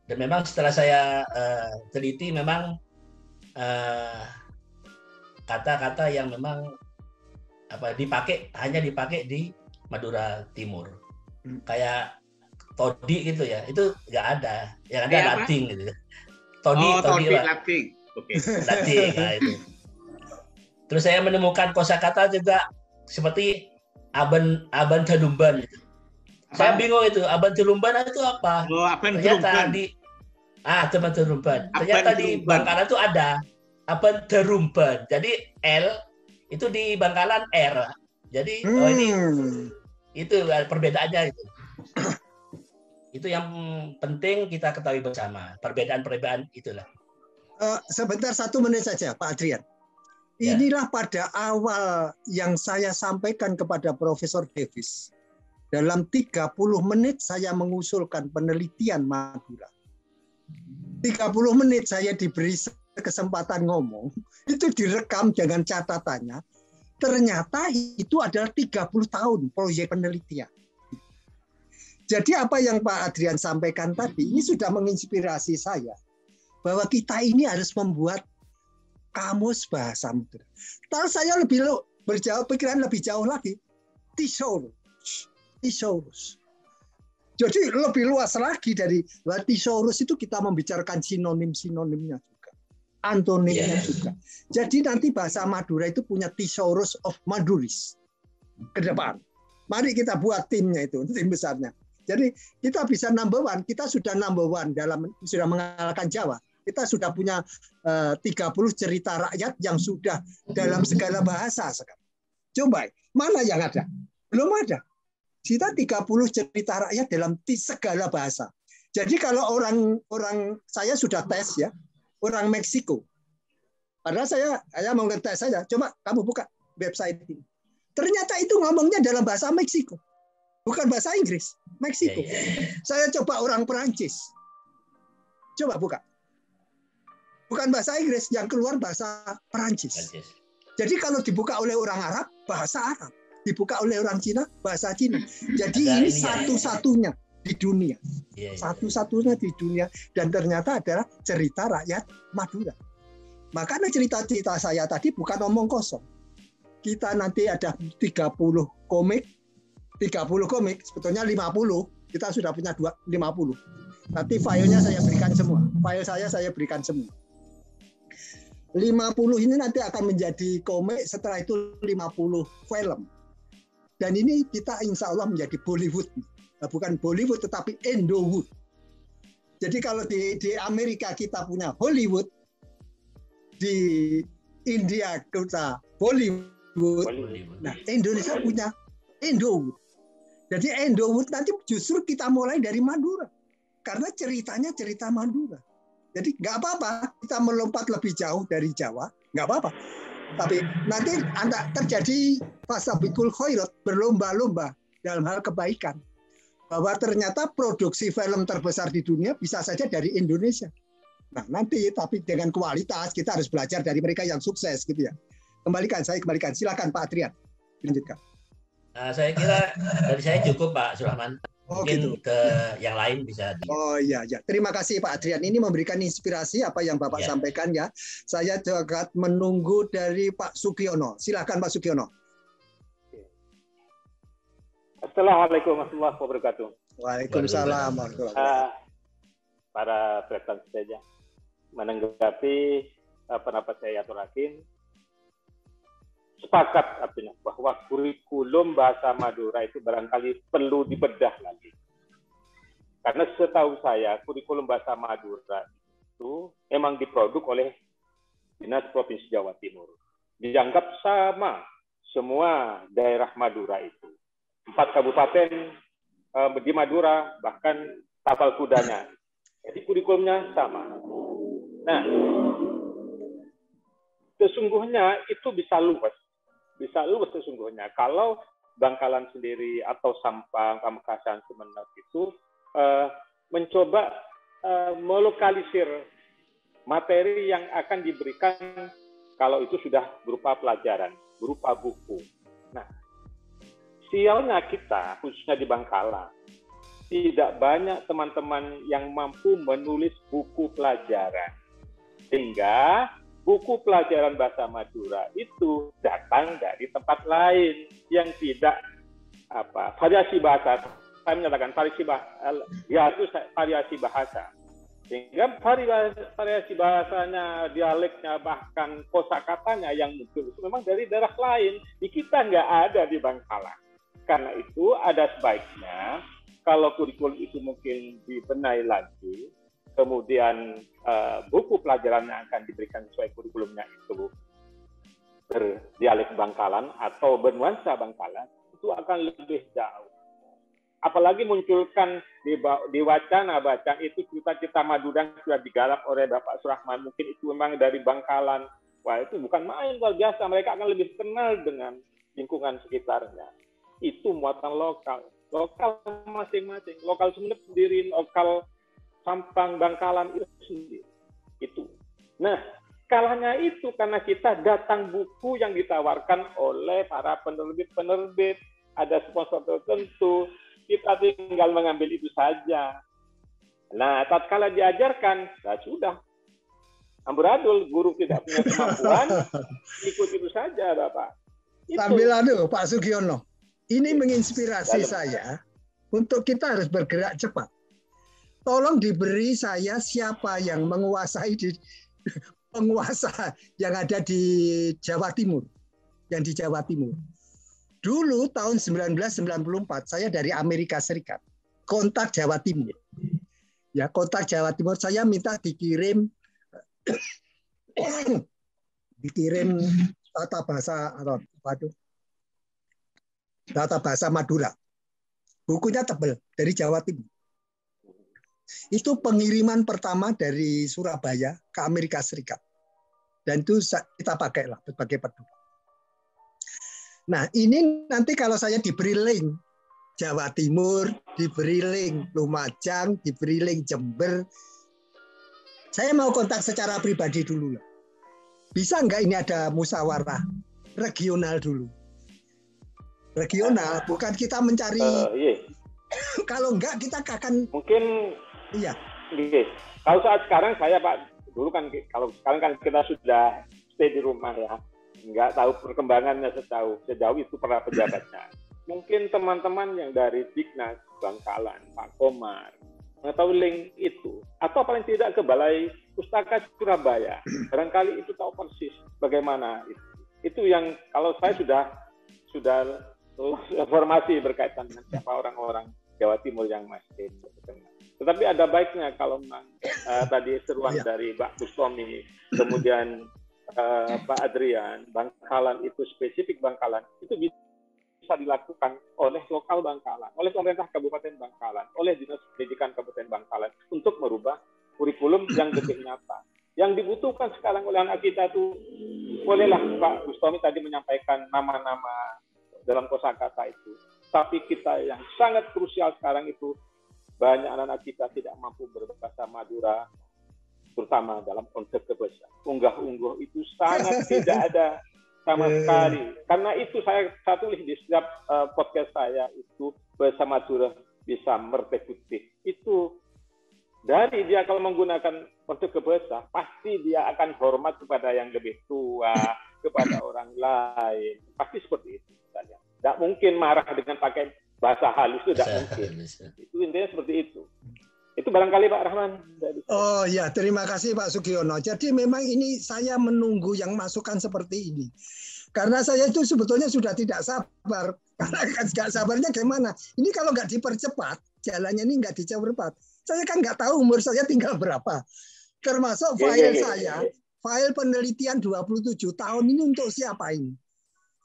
Dan memang setelah saya teliti memang kata-kata yang memang hanya dipakai di Madura Timur. Kayak todi gitu ya, itu nggak ada, yang ada lating gitu. Todi lating. Oke. Lating, nah itu. Terus saya menemukan kosakata juga seperti aban telumban itu. Saya bingung itu aban telumban itu apa? Ternyata teman telumban. Ternyata di Bangkalan itu ada aban terumban. Jadi L itu di Bangkalan R. Jadi ini itu perbedaannya itu. Itu yang penting kita ketahui bersama. Perbedaan itulah. Sebentar 1 menit saja Pak Adrian. Ya. Inilah pada awal yang saya sampaikan kepada Profesor Davis. Dalam 30 menit saya mengusulkan penelitian Madura. 30 menit saya diberi kesempatan ngomong. Itu direkam dengan catatannya. Ternyata itu adalah 30 tahun proyek penelitian. Jadi apa yang Pak Adrian sampaikan tadi, ini sudah menginspirasi saya. Bahwa kita ini harus membuat kamus bahasa Madura. Kalau saya pikiran lebih jauh lagi, thesaurus. Jadi lebih luas lagi dari thesaurus itu kita membicarakan sinonim-sinonimnya. Antonimnya juga. Jadi nanti bahasa Madura itu punya thesaurus of Maduris ke depan. Mari kita buat timnya itu, tim besarnya. Jadi kita bisa number one, kita sudah number one sudah mengalahkan Jawa. Kita sudah punya 30 cerita rakyat yang sudah dalam segala bahasa sekarang. Coba, mana yang ada? Belum ada. Kita 30 cerita rakyat dalam segala bahasa. Jadi kalau orang saya sudah tes ya, orang Meksiko. Padahal saya mau ngetes saja. Coba kamu buka website ini. Ternyata itu ngomongnya dalam bahasa Meksiko. Bukan bahasa Inggris. Meksiko. Saya coba orang Perancis. Coba buka. Bukan bahasa Inggris, yang keluar bahasa Perancis. Jadi kalau dibuka oleh orang Arab, bahasa Arab. Dibuka oleh orang Cina, bahasa Cina. Jadi ini satu-satunya. di dunia. Satu-satunya di dunia, dan ternyata adalah cerita rakyat Madura. Makanya cerita-cerita saya tadi bukan omong kosong. Kita nanti ada 30 komik, sebetulnya 50, kita sudah punya 50. Nanti filenya saya berikan semua. File saya berikan semua. 50 ini nanti akan menjadi komik, setelah itu 50 film. Dan ini kita insya Allah menjadi Bollywood. Bukan Bollywood tetapi Indowood. Jadi kalau di Amerika kita punya Hollywood, di India kita Bollywood, nah Indonesia punya Indowood. Jadi Indowood nanti justru kita mulai dari Madura, karena ceritanya cerita Madura. Jadi nggak apa-apa kita melompat lebih jauh dari Jawa, nggak apa-apa. Tapi nanti terjadi fasabikul khairat, berlomba-lomba dalam hal kebaikan. Bahwa ternyata produksi film terbesar di dunia bisa saja dari Indonesia. Nah nanti tapi dengan kualitas kita harus belajar dari mereka yang sukses gitu ya. Saya kembalikan. Silakan Pak Adrian, lanjutkan. Nah, saya kira dari saya cukup Pak Surahman. Mungkin gitu. Ke yang lain bisa. Oh iya, ya. Terima kasih Pak Adrian. Ini memberikan inspirasi apa yang Bapak sampaikan ya. Saya juga menunggu dari Pak Sugiono. Silakan Pak Sugiono. Assalamualaikum warahmatullahi wabarakatuh. Waalaikumsalam warahmatullahi wabarakatuh. Para peserta saja menanggapi pendapat saya Atur Hakim, sepakat artinya bahwa kurikulum bahasa Madura itu barangkali perlu dibedah lagi. Karena setahu saya kurikulum bahasa Madura itu memang diproduk oleh Dinas Provinsi Jawa Timur. Dianggap sama semua daerah Madura itu. 4 kabupaten di Madura, bahkan tapal kudanya. Jadi kurikulumnya sama. Nah, sesungguhnya itu bisa luas sesungguhnya. Kalau Bangkalan sendiri atau Sampang, Pamekasan, Sumeneb itu mencoba melokalisir materi yang akan diberikan kalau itu sudah berupa pelajaran, berupa buku. Nah, sialnya kita, khususnya di Bangkalan, tidak banyak teman-teman yang mampu menulis buku pelajaran. Sehingga buku pelajaran bahasa Madura itu datang dari tempat lain yang tidak variasi bahasa. Saya menyatakan variasi bahasa. Sehingga variasi bahasanya, dialeknya, bahkan kosakatanya yang muncul itu memang dari daerah lain. Di kita nggak ada di Bangkalan. Karena itu ada sebaiknya kalau kurikulum itu mungkin dibenahi lagi, kemudian buku pelajaran yang akan diberikan sesuai kurikulumnya itu berdialek Bangkalan atau bernuansa Bangkalan, itu akan lebih jauh. Apalagi munculkan di wacana bacaan itu cita-cita Madura yang sudah digarap oleh Bapak Surahman, mungkin itu memang dari Bangkalan. Wah, itu bukan main, luar biasa. Mereka akan lebih kenal dengan lingkungan sekitarnya. Itu muatan lokal masing-masing, lokal Sumeneb sendiri, lokal Sampang, Bangkalan itu sendiri. Itu. Nah, kalahnya itu karena kita datang buku yang ditawarkan oleh para penerbit, ada sponsor tertentu, kita tinggal mengambil itu saja. Nah, tatkala diajarkan, nah sudah. Amburadul, guru tidak punya kemampuan, ikut itu saja, Bapak. Sambil Pak Sugiono, ini menginspirasi saya untuk kita harus bergerak cepat. Tolong diberi saya siapa yang menguasai penguasa yang ada di Jawa Timur. Yang di Jawa Timur. Dulu tahun 1994 saya dari Amerika Serikat. Kontak Jawa Timur. Ya, kontak Jawa Timur saya minta dikirim tata bahasa atau tata bahasa Madura. Bukunya tebal dari Jawa Timur. Itu pengiriman pertama dari Surabaya ke Amerika Serikat. Dan itu kita pakailah sebagai pedoman. Nah, ini nanti kalau saya diberi link Jawa Timur, diberi link Lumajang, diberi link Jember, saya mau kontak secara pribadi dulu lah. Bisa nggak ini ada musyawarah regional dulu? Regional, bukan kita mencari Kalau enggak kita akan mungkin iya. Oke. Kalau saat sekarang saya Pak, dulu kan kalau sekarang kan kita sudah stay di rumah ya, nggak tahu perkembangannya sejauh itu para pejabatnya. Mungkin teman-teman yang dari Dignas Bangkalan, Pak Komar, mengetahui link itu, atau paling tidak ke Balai Pustaka Surabaya, barangkali itu tahu persis bagaimana itu. Itu yang kalau saya sudah informasi berkaitan dengan siapa orang-orang Jawa Timur yang masih terkenal. Tetapi ada baiknya kalau tadi seruan dari Pak Bustomi, kemudian Pak Adrian, Bangkalan itu spesifik Bangkalan, itu bisa dilakukan oleh lokal Bangkalan, oleh pemerintah Kabupaten Bangkalan, oleh Dinas Pendidikan Kabupaten Bangkalan untuk merubah kurikulum yang lebih nyata. Yang dibutuhkan sekarang oleh anak kita itu, bolehlah Pak Bustomi tadi menyampaikan nama-nama dalam kosakata itu. Tapi kita yang sangat krusial sekarang itu, banyak anak-anak kita tidak mampu berbahasa Madura, terutama dalam konteks kebahasaan. Unggah-ungguh itu sangat tidak ada sama sekali. Karena itu saya tulis di setiap podcast saya itu, bahasa Madura bisa mertekutif. Itu dari dia kalau menggunakan konteks kebahasa, pasti dia akan hormat kepada yang lebih tua, kepada orang lain. Pasti seperti itu. Tidak mungkin marah dengan pakai bahasa halus, itu tidak mungkin. Itu intinya seperti itu. Itu barangkali Pak Rahman. Oh ya, terima kasih Pak Sugiono. Jadi memang ini saya menunggu yang masukan seperti ini. Karena saya itu sebetulnya sudah tidak sabar. Karena nggak sabarnya gimana? Ini kalau nggak dipercepat, jalannya ini nggak dipercepat. Saya kan nggak tahu umur saya tinggal berapa. Termasuk file saya, file penelitian 27 tahun ini untuk siapa ini?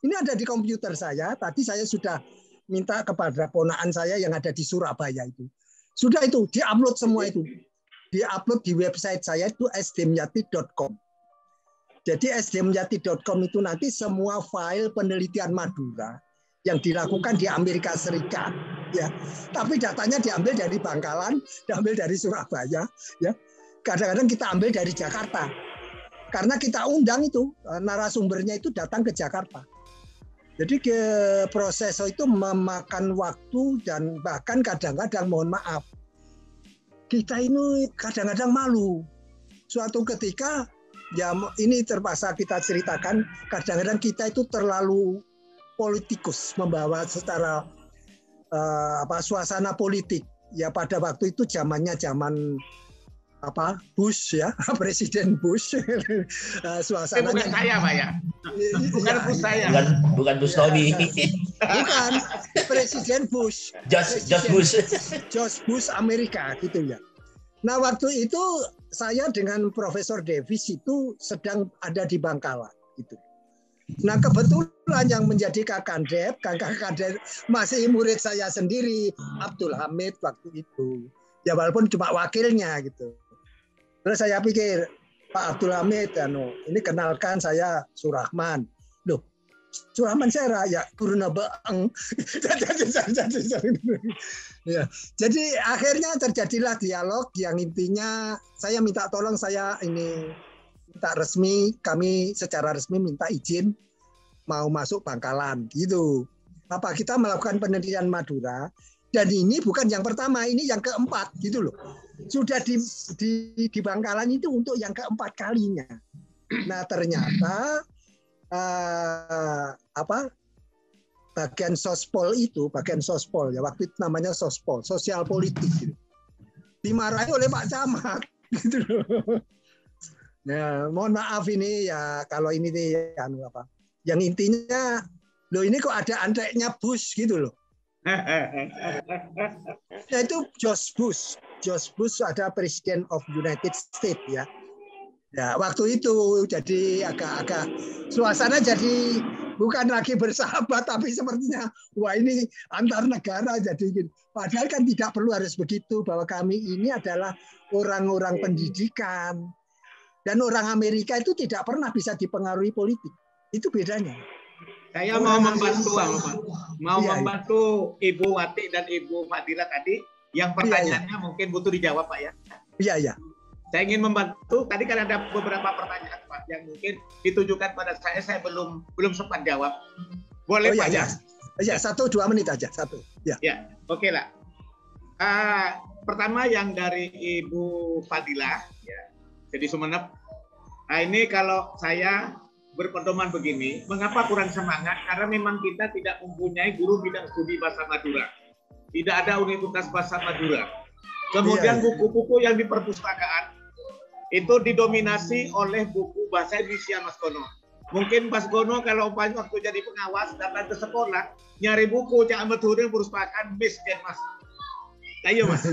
Ini ada di komputer saya. Tadi saya sudah minta kepada ponakan saya yang ada di Surabaya itu. Sudah itu, diupload semua itu. Diupload di website saya itu sdmyati.com. Jadi sdmyati.com itu nanti semua file penelitian Madura yang dilakukan di Amerika Serikat. Ya. Tapi datanya diambil dari Bangkalan, diambil dari Surabaya. Ya. Kadang-kadang kita ambil dari Jakarta. Karena kita undang itu, narasumbernya itu datang ke Jakarta. Jadi proses itu memakan waktu dan bahkan kadang-kadang mohon maaf, kita ini kadang-kadang malu. Suatu ketika, ya ini terpaksa kita ceritakan, kadang-kadang kita itu terlalu politikus, membawa secara suasana politik. Ya pada waktu itu zamannya zaman Bush ya, Presiden Bush. Suasananya bukan saya Pak ya. Bukan Bush saya. Bukan Bustomi. Bukan Presiden Bush. George Bush Amerika gitu ya. Nah waktu itu saya dengan Profesor Davis itu sedang ada di Bangkalan gitu. Nah kebetulan yang menjadi kakak Kandep masih murid saya sendiri, Abdul Hamid waktu itu. Ya walaupun cuma wakilnya gitu. Terus saya pikir, Pak Abdul Hamid, ini kenalkan saya Surahman. Loh, Surahman saya ya turun beeng. Ya, jadi akhirnya terjadilah dialog yang intinya saya minta tolong, saya ini minta resmi, kami secara resmi minta izin mau masuk Bangkalan gitu. Apa kita melakukan penelitian Madura, dan ini bukan yang pertama, ini yang keempat gitu loh. Sudah di Bangkalan itu untuk yang keempat kalinya. Nah ternyata bagian sospol ya waktu itu namanya sospol, sosial politik gitu. Dimarahi oleh Pak Camat gitu loh. Nah, mohon maaf ini ya kalau ini yang intinya loh ini kok ada anteknya Bush gitu loh. Nah, itu George Bush ada Presiden of United States ya. Ya waktu itu jadi agak suasana jadi bukan lagi bersahabat tapi sepertinya wah ini antar negara jadi. Padahal kan tidak perlu harus begitu, bahwa kami ini adalah orang-orang pendidikan dan orang Amerika itu tidak pernah bisa dipengaruhi politik. Itu bedanya. Saya mau membantu, Pak. Membantu Ibu Wati dan Ibu Fadila tadi yang pertanyaannya mungkin butuh dijawab, Pak ya. Iya. Saya ingin membantu. Tadi kan ada beberapa pertanyaan, Pak, yang mungkin ditujukan pada saya belum sempat jawab. Boleh, Pak ya? Ya, 1-2 menit aja, satu. Ya. Ya, oke lah. Pertama yang dari Ibu Fadilah, ya, jadi Sumenep. Nah ini kalau saya berpedoman begini, mengapa kurang semangat? Karena memang kita tidak mempunyai guru bidang studi bahasa Madura. Tidak ada Universitas Bahasa Madura. Kemudian buku-buku yang di perpustakaan itu didominasi oleh buku bahasa Indonesia, Mas Gono. Mungkin Mas Gono kalau waktu jadi pengawas datang ke sekolah, nyari buku Cak Madura perpustakaan miskin, Mas. Ayo Mas,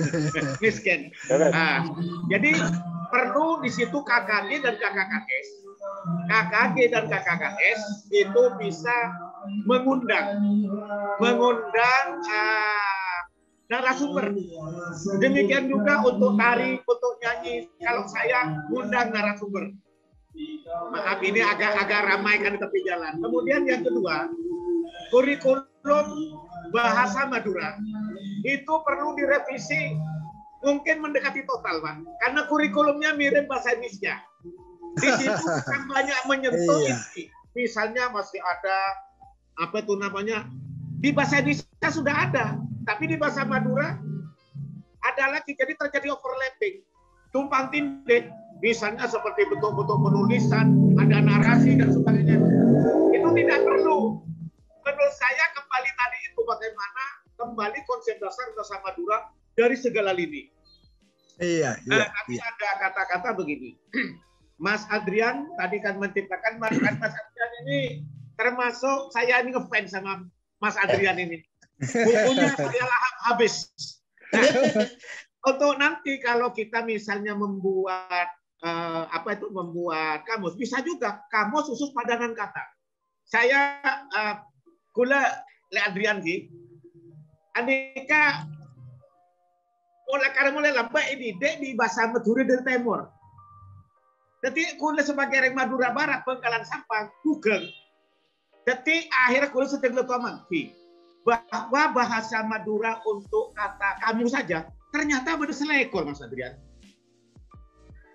miskin. Nah, jadi perlu di situ KKG dan KKKS. KKG dan KKKS itu bisa mengundang narasumber. Demikian juga untuk tari, untuk nyanyi. Kalau saya undang narasumber. Maaf ini agak ramai kan di tepi jalan. Kemudian yang kedua, kurikulum bahasa Madura itu perlu direvisi, mungkin mendekati total, Pak. Karena kurikulumnya mirip bahasa Indonesia. Di situ kan banyak menyentuh ini. Misalnya masih ada apa itu namanya? Di bahasa Indonesia sudah ada, tapi di bahasa Madura ada lagi. Jadi terjadi overlapping, tumpang tindih. Misalnya seperti bentuk-bentuk penulisan, ada narasi dan sebagainya. Itu tidak perlu. Menurut saya kembali tadi itu bagaimana kembali konsep dasar bahasa Madura dari segala lini. Tapi ada kata-kata begini. Mas Adrian tadi kan menciptakan, Mas Adrian ini termasuk saya ini ngefans sama Mas Adrian ini. Bukunya saya habis. Nah, untuk nanti kalau kita misalnya membuat membuat kamus, bisa juga kamus khusus padanan kata. Saya kula le Adrian ki aneka mulai lambat ini dek di bahasa Madura dari Timur. Jadi kula sebagai orang Madura Barat Bangkalan Sampang Google. Jadi akhirnya kula sedang lupa mangki bahwa bahasa Madura untuk kata kamu saja ternyata berselekor, Mas Adrian.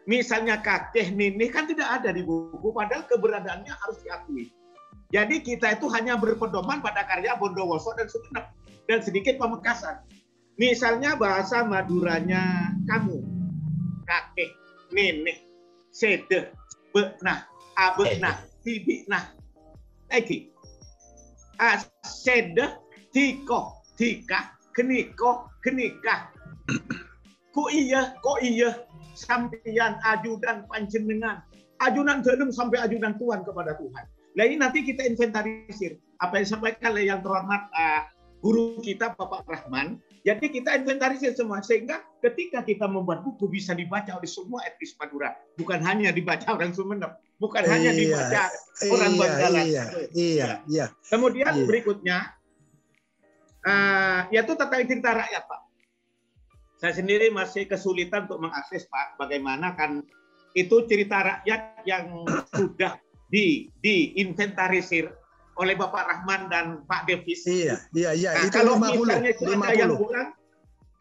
Misalnya kakeh nini kan tidak ada di buku, padahal keberadaannya harus diakui. Jadi kita itu hanya berpedoman pada karya Bondowoso dan Sumenep dan sedikit Pamekasan. Misalnya bahasa Maduranya kamu, kakek, nenek, sede, benah, abenah, tibinah, lagi, sede, tiko, tika, keniko, kenikah, ku iya, sampian ajudan panjenengan, ajudan dalam sampai ajudan Tuhan kepada Tuhan. Nah ini nanti kita inventarisir apa yang disampaikan oleh yang terhormat guru kita Bapak Rahman. Jadi kita inventarisir semua sehingga ketika kita membuat buku bisa dibaca oleh semua etnis Madura, bukan hanya dibaca orang Sumenep, bukan hanya dibaca orang Bangkalan. Iya. Kemudian berikutnya yaitu tentang cerita rakyat, Pak. Saya sendiri masih kesulitan untuk mengakses, Pak, bagaimana kan itu cerita rakyat yang sudah diinventarisir oleh Bapak Rahman dan Pak Devis. Iya. Nah, itu kalau 50, misalnya itu 50. Ada yang kurang,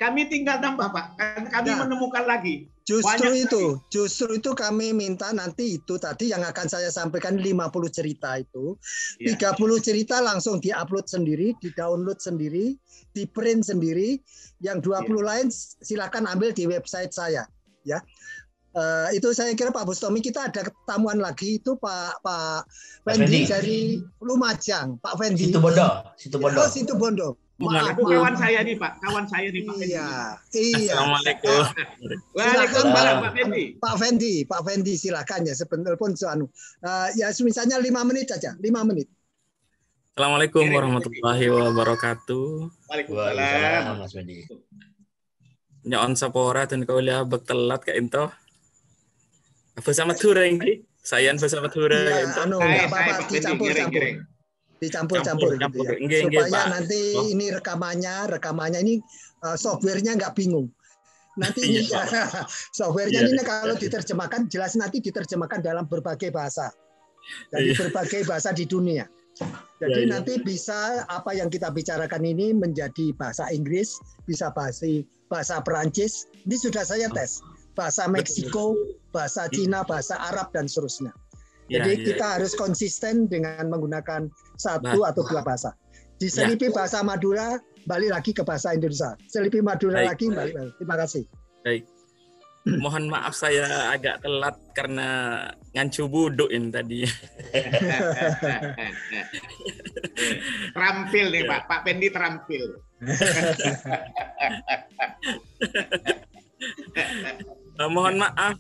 kami tinggal tambah, Pak. Kami menemukan lagi. Justru itu kami minta nanti itu tadi yang akan saya sampaikan 50 cerita itu. 30 cerita langsung diupload sendiri, di-download sendiri, di-print sendiri. Yang 20 lain silakan ambil di website saya, ya. Itu saya kira Pak Bustomi, kita ada tamuan lagi itu Pak Fendi dari Lumajang, Pak Fendi. Situ Bondo. Maaf, kawan saya nih Pak, Iya. Assalamualaikum. Waalaikumsalam Pak Fendi. Pak Fendi silakan ya sebentar pun ya misalnya 5 menit saja, 5 menit. Assalamualaikum warahmatullahi wabarakatuh. Waalaikumsalam Mas Fendi. Nyon sapora dan kau lihat telat kayak itu. Bahasa Madura ini. Sayan bahasa Madura kayak itu. Enggak apa-apa dicampur-campur gitu ya. Supaya nanti ini rekamannya ini softwarenya nggak bingung. Nanti ini softwarenya ini kalau diterjemahkan jelas nanti diterjemahkan dalam berbagai bahasa. Dari berbagai bahasa di dunia. Jadi nanti bisa apa yang kita bicarakan ini menjadi bahasa Inggris, bisa bahasa Perancis. Ini sudah saya tes. Bahasa Meksiko, bahasa Cina, bahasa Arab dan seterusnya. Jadi kita harus konsisten dengan menggunakan 1 atau 2 bahasa. Diselipi bahasa Madura balik lagi ke bahasa Indonesia. Selipi Madura Baik. lagi, balik. Terima kasih. Baik. Mohon maaf saya agak telat karena ngancu buduk ini tadi. Terampil nih Pak Pendi terampil. Mohon maaf,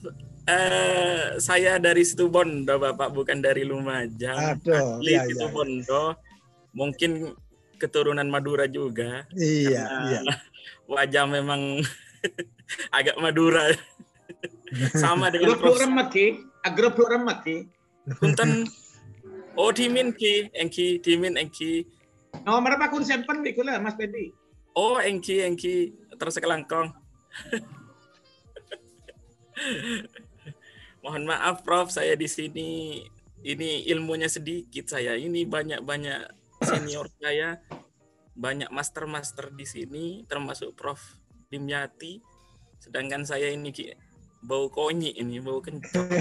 saya dari Situbondo Bapak, bukan dari Lumajang. Aduh, Asli iya, Situbondo. Mungkin keturunan Madura juga. Iya, iya. Wajah memang agak Madura. Sama dengan Grup remet ki. Punten. Oh, dimin ki, dimin engki. Nomor apa kun sempen di kula Mas Pendi? Oh, engki terus kelangkong. Mohon maaf Prof, saya di sini ini ilmunya sedikit saya. Ini banyak senior saya, banyak master di sini termasuk Prof Dimyati. Sedangkan saya ini bau konyi ini, bau kencok.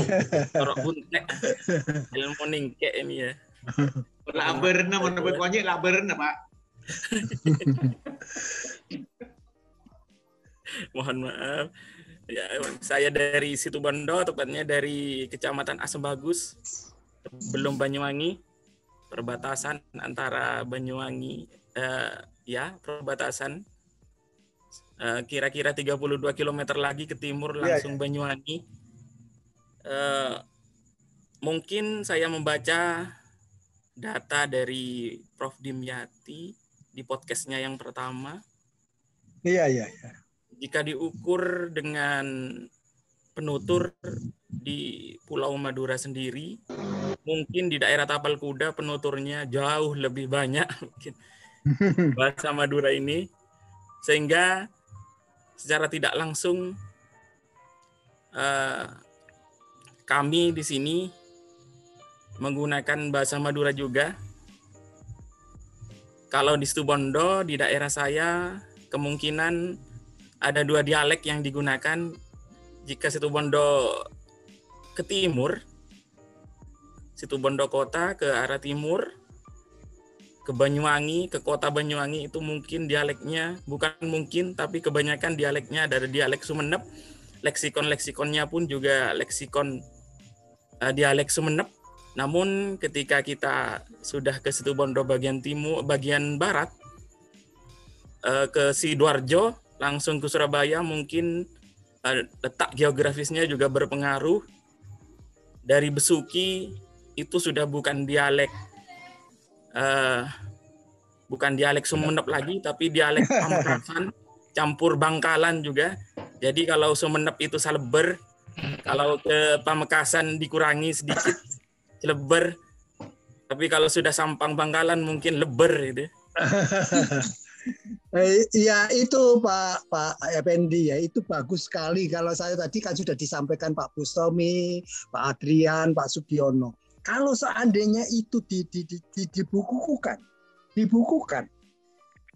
Orok buntek. Ilmu ningke ini ya. Laberna mau nebut konyi laberna, Pak. Mohon maaf. Ya, saya dari Situbondo, tepatnya dari Kecamatan Asem Bagus, belum Banyuwangi, perbatasan antara Banyuwangi, perbatasan. Kira-kira 32 km lagi ke timur langsung Banyuwangi. Mungkin saya membaca data dari Prof Dimyati di podcastnya yang pertama. Iya. Jika diukur dengan penutur di Pulau Madura sendiri, mungkin di daerah Tapal Kuda penuturnya jauh lebih banyak bahasa Madura ini, sehingga secara tidak langsung kami di sini menggunakan bahasa Madura juga. Kalau di Situbondo, di daerah saya, kemungkinan ada 2 dialek yang digunakan. Jika Situbondo ke timur, Situbondo kota ke arah timur, ke Banyuwangi, ke kota Banyuwangi, itu mungkin dialeknya, bukan mungkin, tapi kebanyakan dialeknya ada dialek Sumenep. Leksikon-leksikonnya pun juga leksikon dialek Sumenep. Namun ketika kita sudah ke Situbondo bagian timur, bagian barat, ke Sidoarjo, langsung ke Surabaya, mungkin letak geografisnya juga berpengaruh. Dari Besuki itu sudah bukan dialek Sumenep lagi, tapi dialek Pamekasan campur Bangkalan juga. Jadi kalau Sumenep itu Saleber, kalau ke Pamekasan dikurangi sedikit Leber, tapi kalau sudah Sampang Bangkalan mungkin Leber itu. Ya itu Pak Effendi ya, itu bagus sekali. Kalau saya tadi kan sudah disampaikan Pak Bustomi, Pak Adrian, Pak Sugiono. Kalau seandainya itu dibukukan,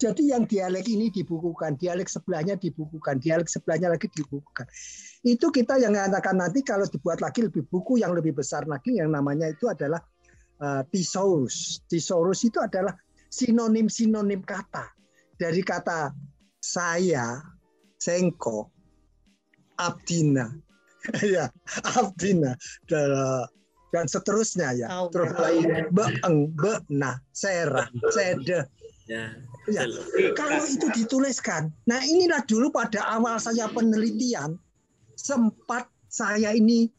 jadi yang dialek ini dibukukan, dialek sebelahnya dibukukan, dialek sebelahnya lagi dibukukan. Itu kita yang mengatakan nanti kalau dibuat lagi lebih buku yang lebih besar lagi, yang namanya itu adalah thesaurus. Thesaurus itu adalah sinonim-sinonim kata. Dari kata saya, Sengko, Abdina, ya Abdina, dan seterusnya ya. Terus beeng, bena, serah, sede. Ya. Kalau itu dituliskan, nah inilah dulu pada awal saya penelitian, sempat saya ini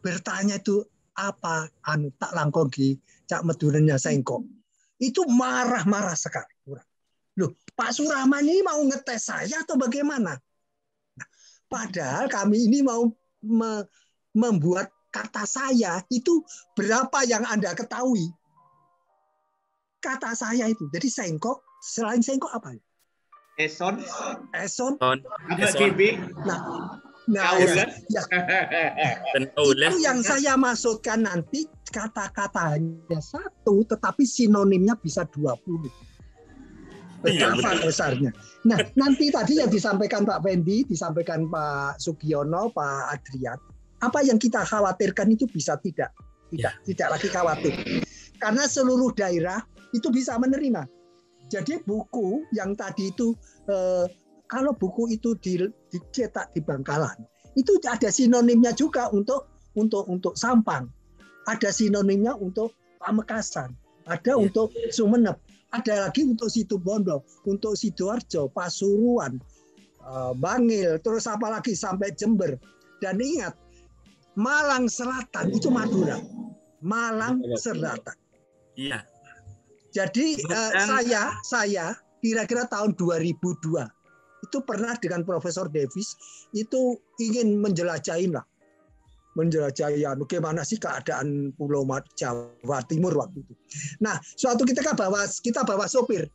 bertanya itu apa tak langkogi cak medurenya Sengko. Itu marah-marah sekali. Loh, Pak Surahman ini mau ngetes saya atau bagaimana? Nah, padahal kami ini mau membuat kata saya itu berapa yang Anda ketahui. Kata saya itu. Jadi Sengkok, selain Sengkok apa? Eson. Nah, itu yang saya maksudkan nanti kata-kata hanya satu, tetapi sinonimnya bisa 20. Betapa besarnya. Nah, nanti tadi yang disampaikan Pak Fendi, disampaikan Pak Sugiono, Pak Adrian, apa yang kita khawatirkan itu bisa tidak lagi khawatir. Karena seluruh daerah itu bisa menerima. Jadi buku yang tadi itu kalau buku itu dicetak di Bangkalan, itu ada sinonimnya juga untuk Sampang, ada sinonimnya untuk Pamekasan, ada untuk Sumeneb, ada lagi untuk Situbondo, untuk Sidoarjo, Pasuruan, Bangil, terus apalagi sampai Jember. Dan ingat, Malang Selatan itu Madura, Malang Selatan. Iya. Jadi saya kira-kira tahun 2002 itu pernah dengan Profesor Davis itu ingin menjelajahi bagaimana sih keadaan Pulau Jawa Timur waktu itu. Nah, suatu ketika kita bawa sopir.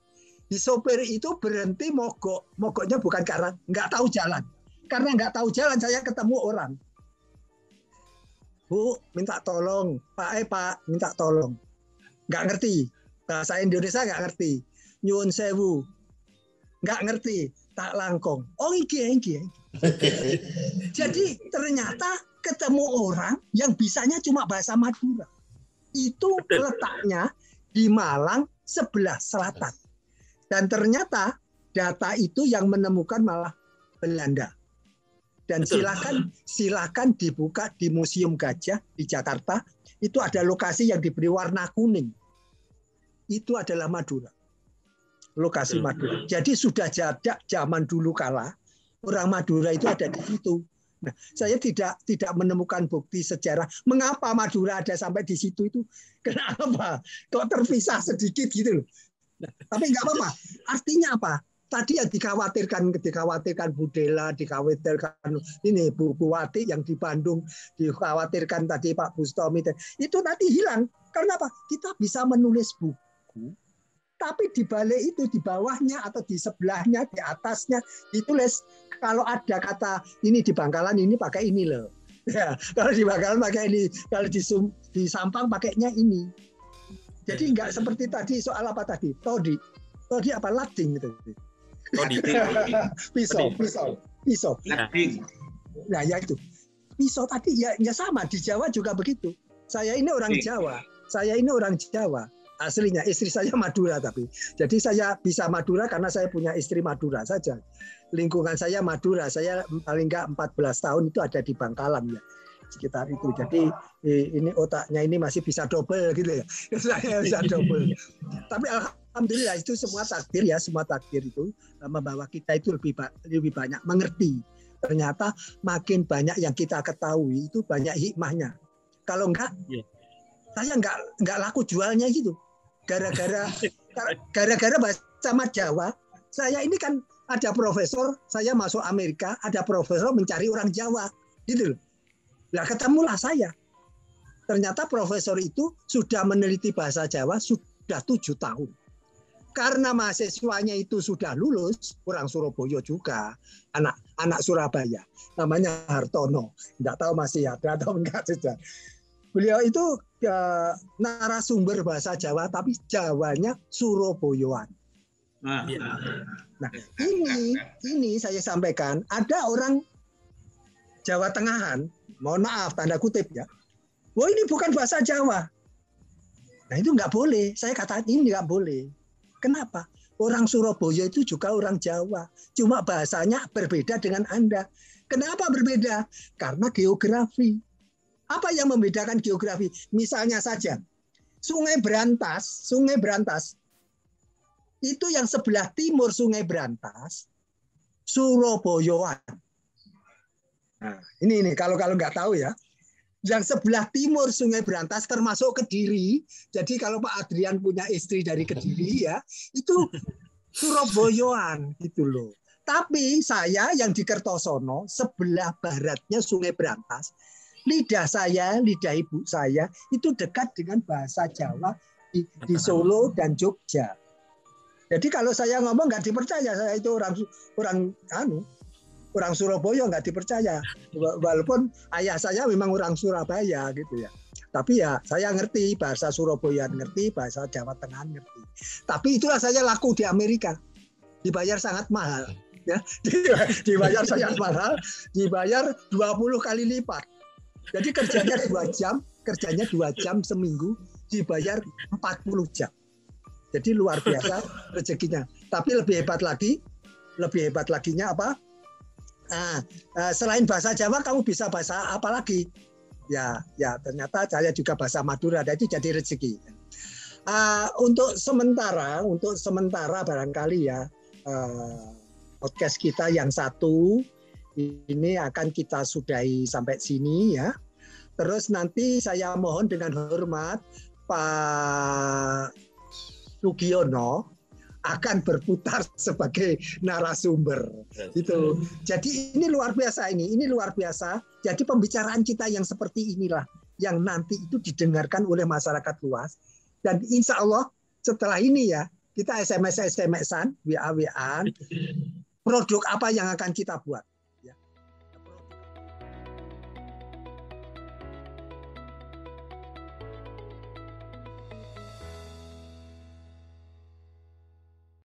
Di sopir itu berhenti mogoknya bukan karena nggak tahu jalan. Karena nggak tahu jalan saya ketemu orang. Bu, minta tolong. Pak, minta tolong. Nggak ngerti. Bahasa Indonesia nggak ngerti. Nyuwun sewu. Nggak ngerti. Tak langkong. Oh, iki. Jadi ternyata ketemu orang yang bisanya cuma bahasa Madura. Itu letaknya di Malang sebelah selatan. Dan ternyata data itu yang menemukan malah Belanda. Dan silakan dibuka di Museum Gajah di Jakarta. Itu ada lokasi yang diberi warna kuning. Itu adalah Madura. Lokasi Madura. Jadi sudah zaman dulu kala orang Madura itu ada di situ. Nah, saya tidak menemukan bukti sejarah mengapa Madura ada sampai di situ itu. Kenapa? Kok terpisah sedikit gitu loh. Nah, tapi nggak apa-apa. Artinya apa? Tadi yang dikhawatirkan Budela, dikhawatirkan ini Bu Wati yang di Bandung, dikhawatirkan tadi Pak Bustomi, itu nanti hilang. Karena apa? Kita bisa menulis buku, tapi di balik itu, di bawahnya atau di sebelahnya, di atasnya ditulis kalau ada kata ini di Bangkalan ini pakai ini loh. Ya, kalau di Bangkalan pakai ini, kalau di Sampang pakainya ini. Jadi nggak seperti tadi soal apa tadi? Todi apa lading gitu. Todi. Pisau. Nah, ya itu. Pisau tadi ya sama di Jawa juga begitu. Saya ini orang Jawa. Aslinya istri saya Madura tapi. Jadi saya bisa Madura karena saya punya istri Madura saja. Lingkungan saya Madura. Saya paling nggak 14 tahun itu ada di Bangkalan ya. Sekitar itu. Jadi ini otaknya ini masih bisa double gitu ya. Saya bisa double. Tapi alhamdulillah itu semua takdir ya, semua takdir itu membawa kita itu lebih banyak mengerti. Ternyata makin banyak yang kita ketahui itu banyak hikmahnya. Kalau enggak, saya enggak laku jualnya gitu. Gara-gara bahasa Jawa, saya ini kan ada profesor, saya masuk Amerika, ada profesor mencari orang Jawa, gitu loh. Nah, ketemulah saya. Ternyata profesor itu sudah meneliti bahasa Jawa sudah 7 tahun. Karena mahasiswanya itu sudah lulus, orang Surabaya juga, anak Surabaya, namanya Hartono. Tidak tahu masih ada atau enggak sudah. Beliau itu narasumber bahasa Jawa, tapi Jawanya Surabayaan. Nah, ini saya sampaikan, ada orang Jawa Tengahan, mohon maaf tanda kutip ya, wah ini bukan bahasa Jawa. Nah itu nggak boleh, saya katakan ini nggak boleh. Kenapa? Orang Surabaya itu juga orang Jawa, cuma bahasanya berbeda dengan Anda. Kenapa berbeda? Karena geografi. Apa yang membedakan geografi? Misalnya saja, Sungai Brantas itu yang sebelah timur Sungai Brantas, Surabayaan. Nah, ini kalau nggak tahu ya, yang sebelah timur Sungai Brantas termasuk Kediri. Jadi kalau Pak Adrian punya istri dari Kediri ya, itu Surabayaan gitu loh. Tapi saya yang di Kertosono, sebelah baratnya Sungai Brantas, lidah ibu saya itu dekat dengan bahasa Jawa di Solo dan Jogja. Jadi kalau saya ngomong nggak dipercaya, saya itu orang Surabaya nggak dipercaya, walaupun ayah saya memang orang Surabaya gitu ya. Tapi ya saya ngerti bahasa Surabaya, ngerti bahasa Jawa Tengah, ngerti. Tapi itulah saya laku di Amerika, dibayar sangat mahal, ya. Dibayar sangat mahal, dibayar 20 kali lipat. Jadi kerjanya 2 jam seminggu, dibayar 40 jam. Jadi luar biasa rezekinya. Tapi lebih hebat laginya apa? Selain bahasa Jawa, kamu bisa bahasa apa lagi? Ya ternyata saya juga bahasa Madura, dan itu jadi rezeki. Untuk sementara barangkali ya podcast kita yang satu ini akan kita sudahi sampai sini ya. Terus nanti saya mohon dengan hormat Pak Sugiono akan berputar sebagai narasumber. Itu. Jadi ini luar biasa ini luar biasa. Jadi pembicaraan kita yang seperti inilah yang nanti itu didengarkan oleh masyarakat luas. Dan insya Allah setelah ini ya kita SMS-an, WA-WAan, produk apa yang akan kita buat.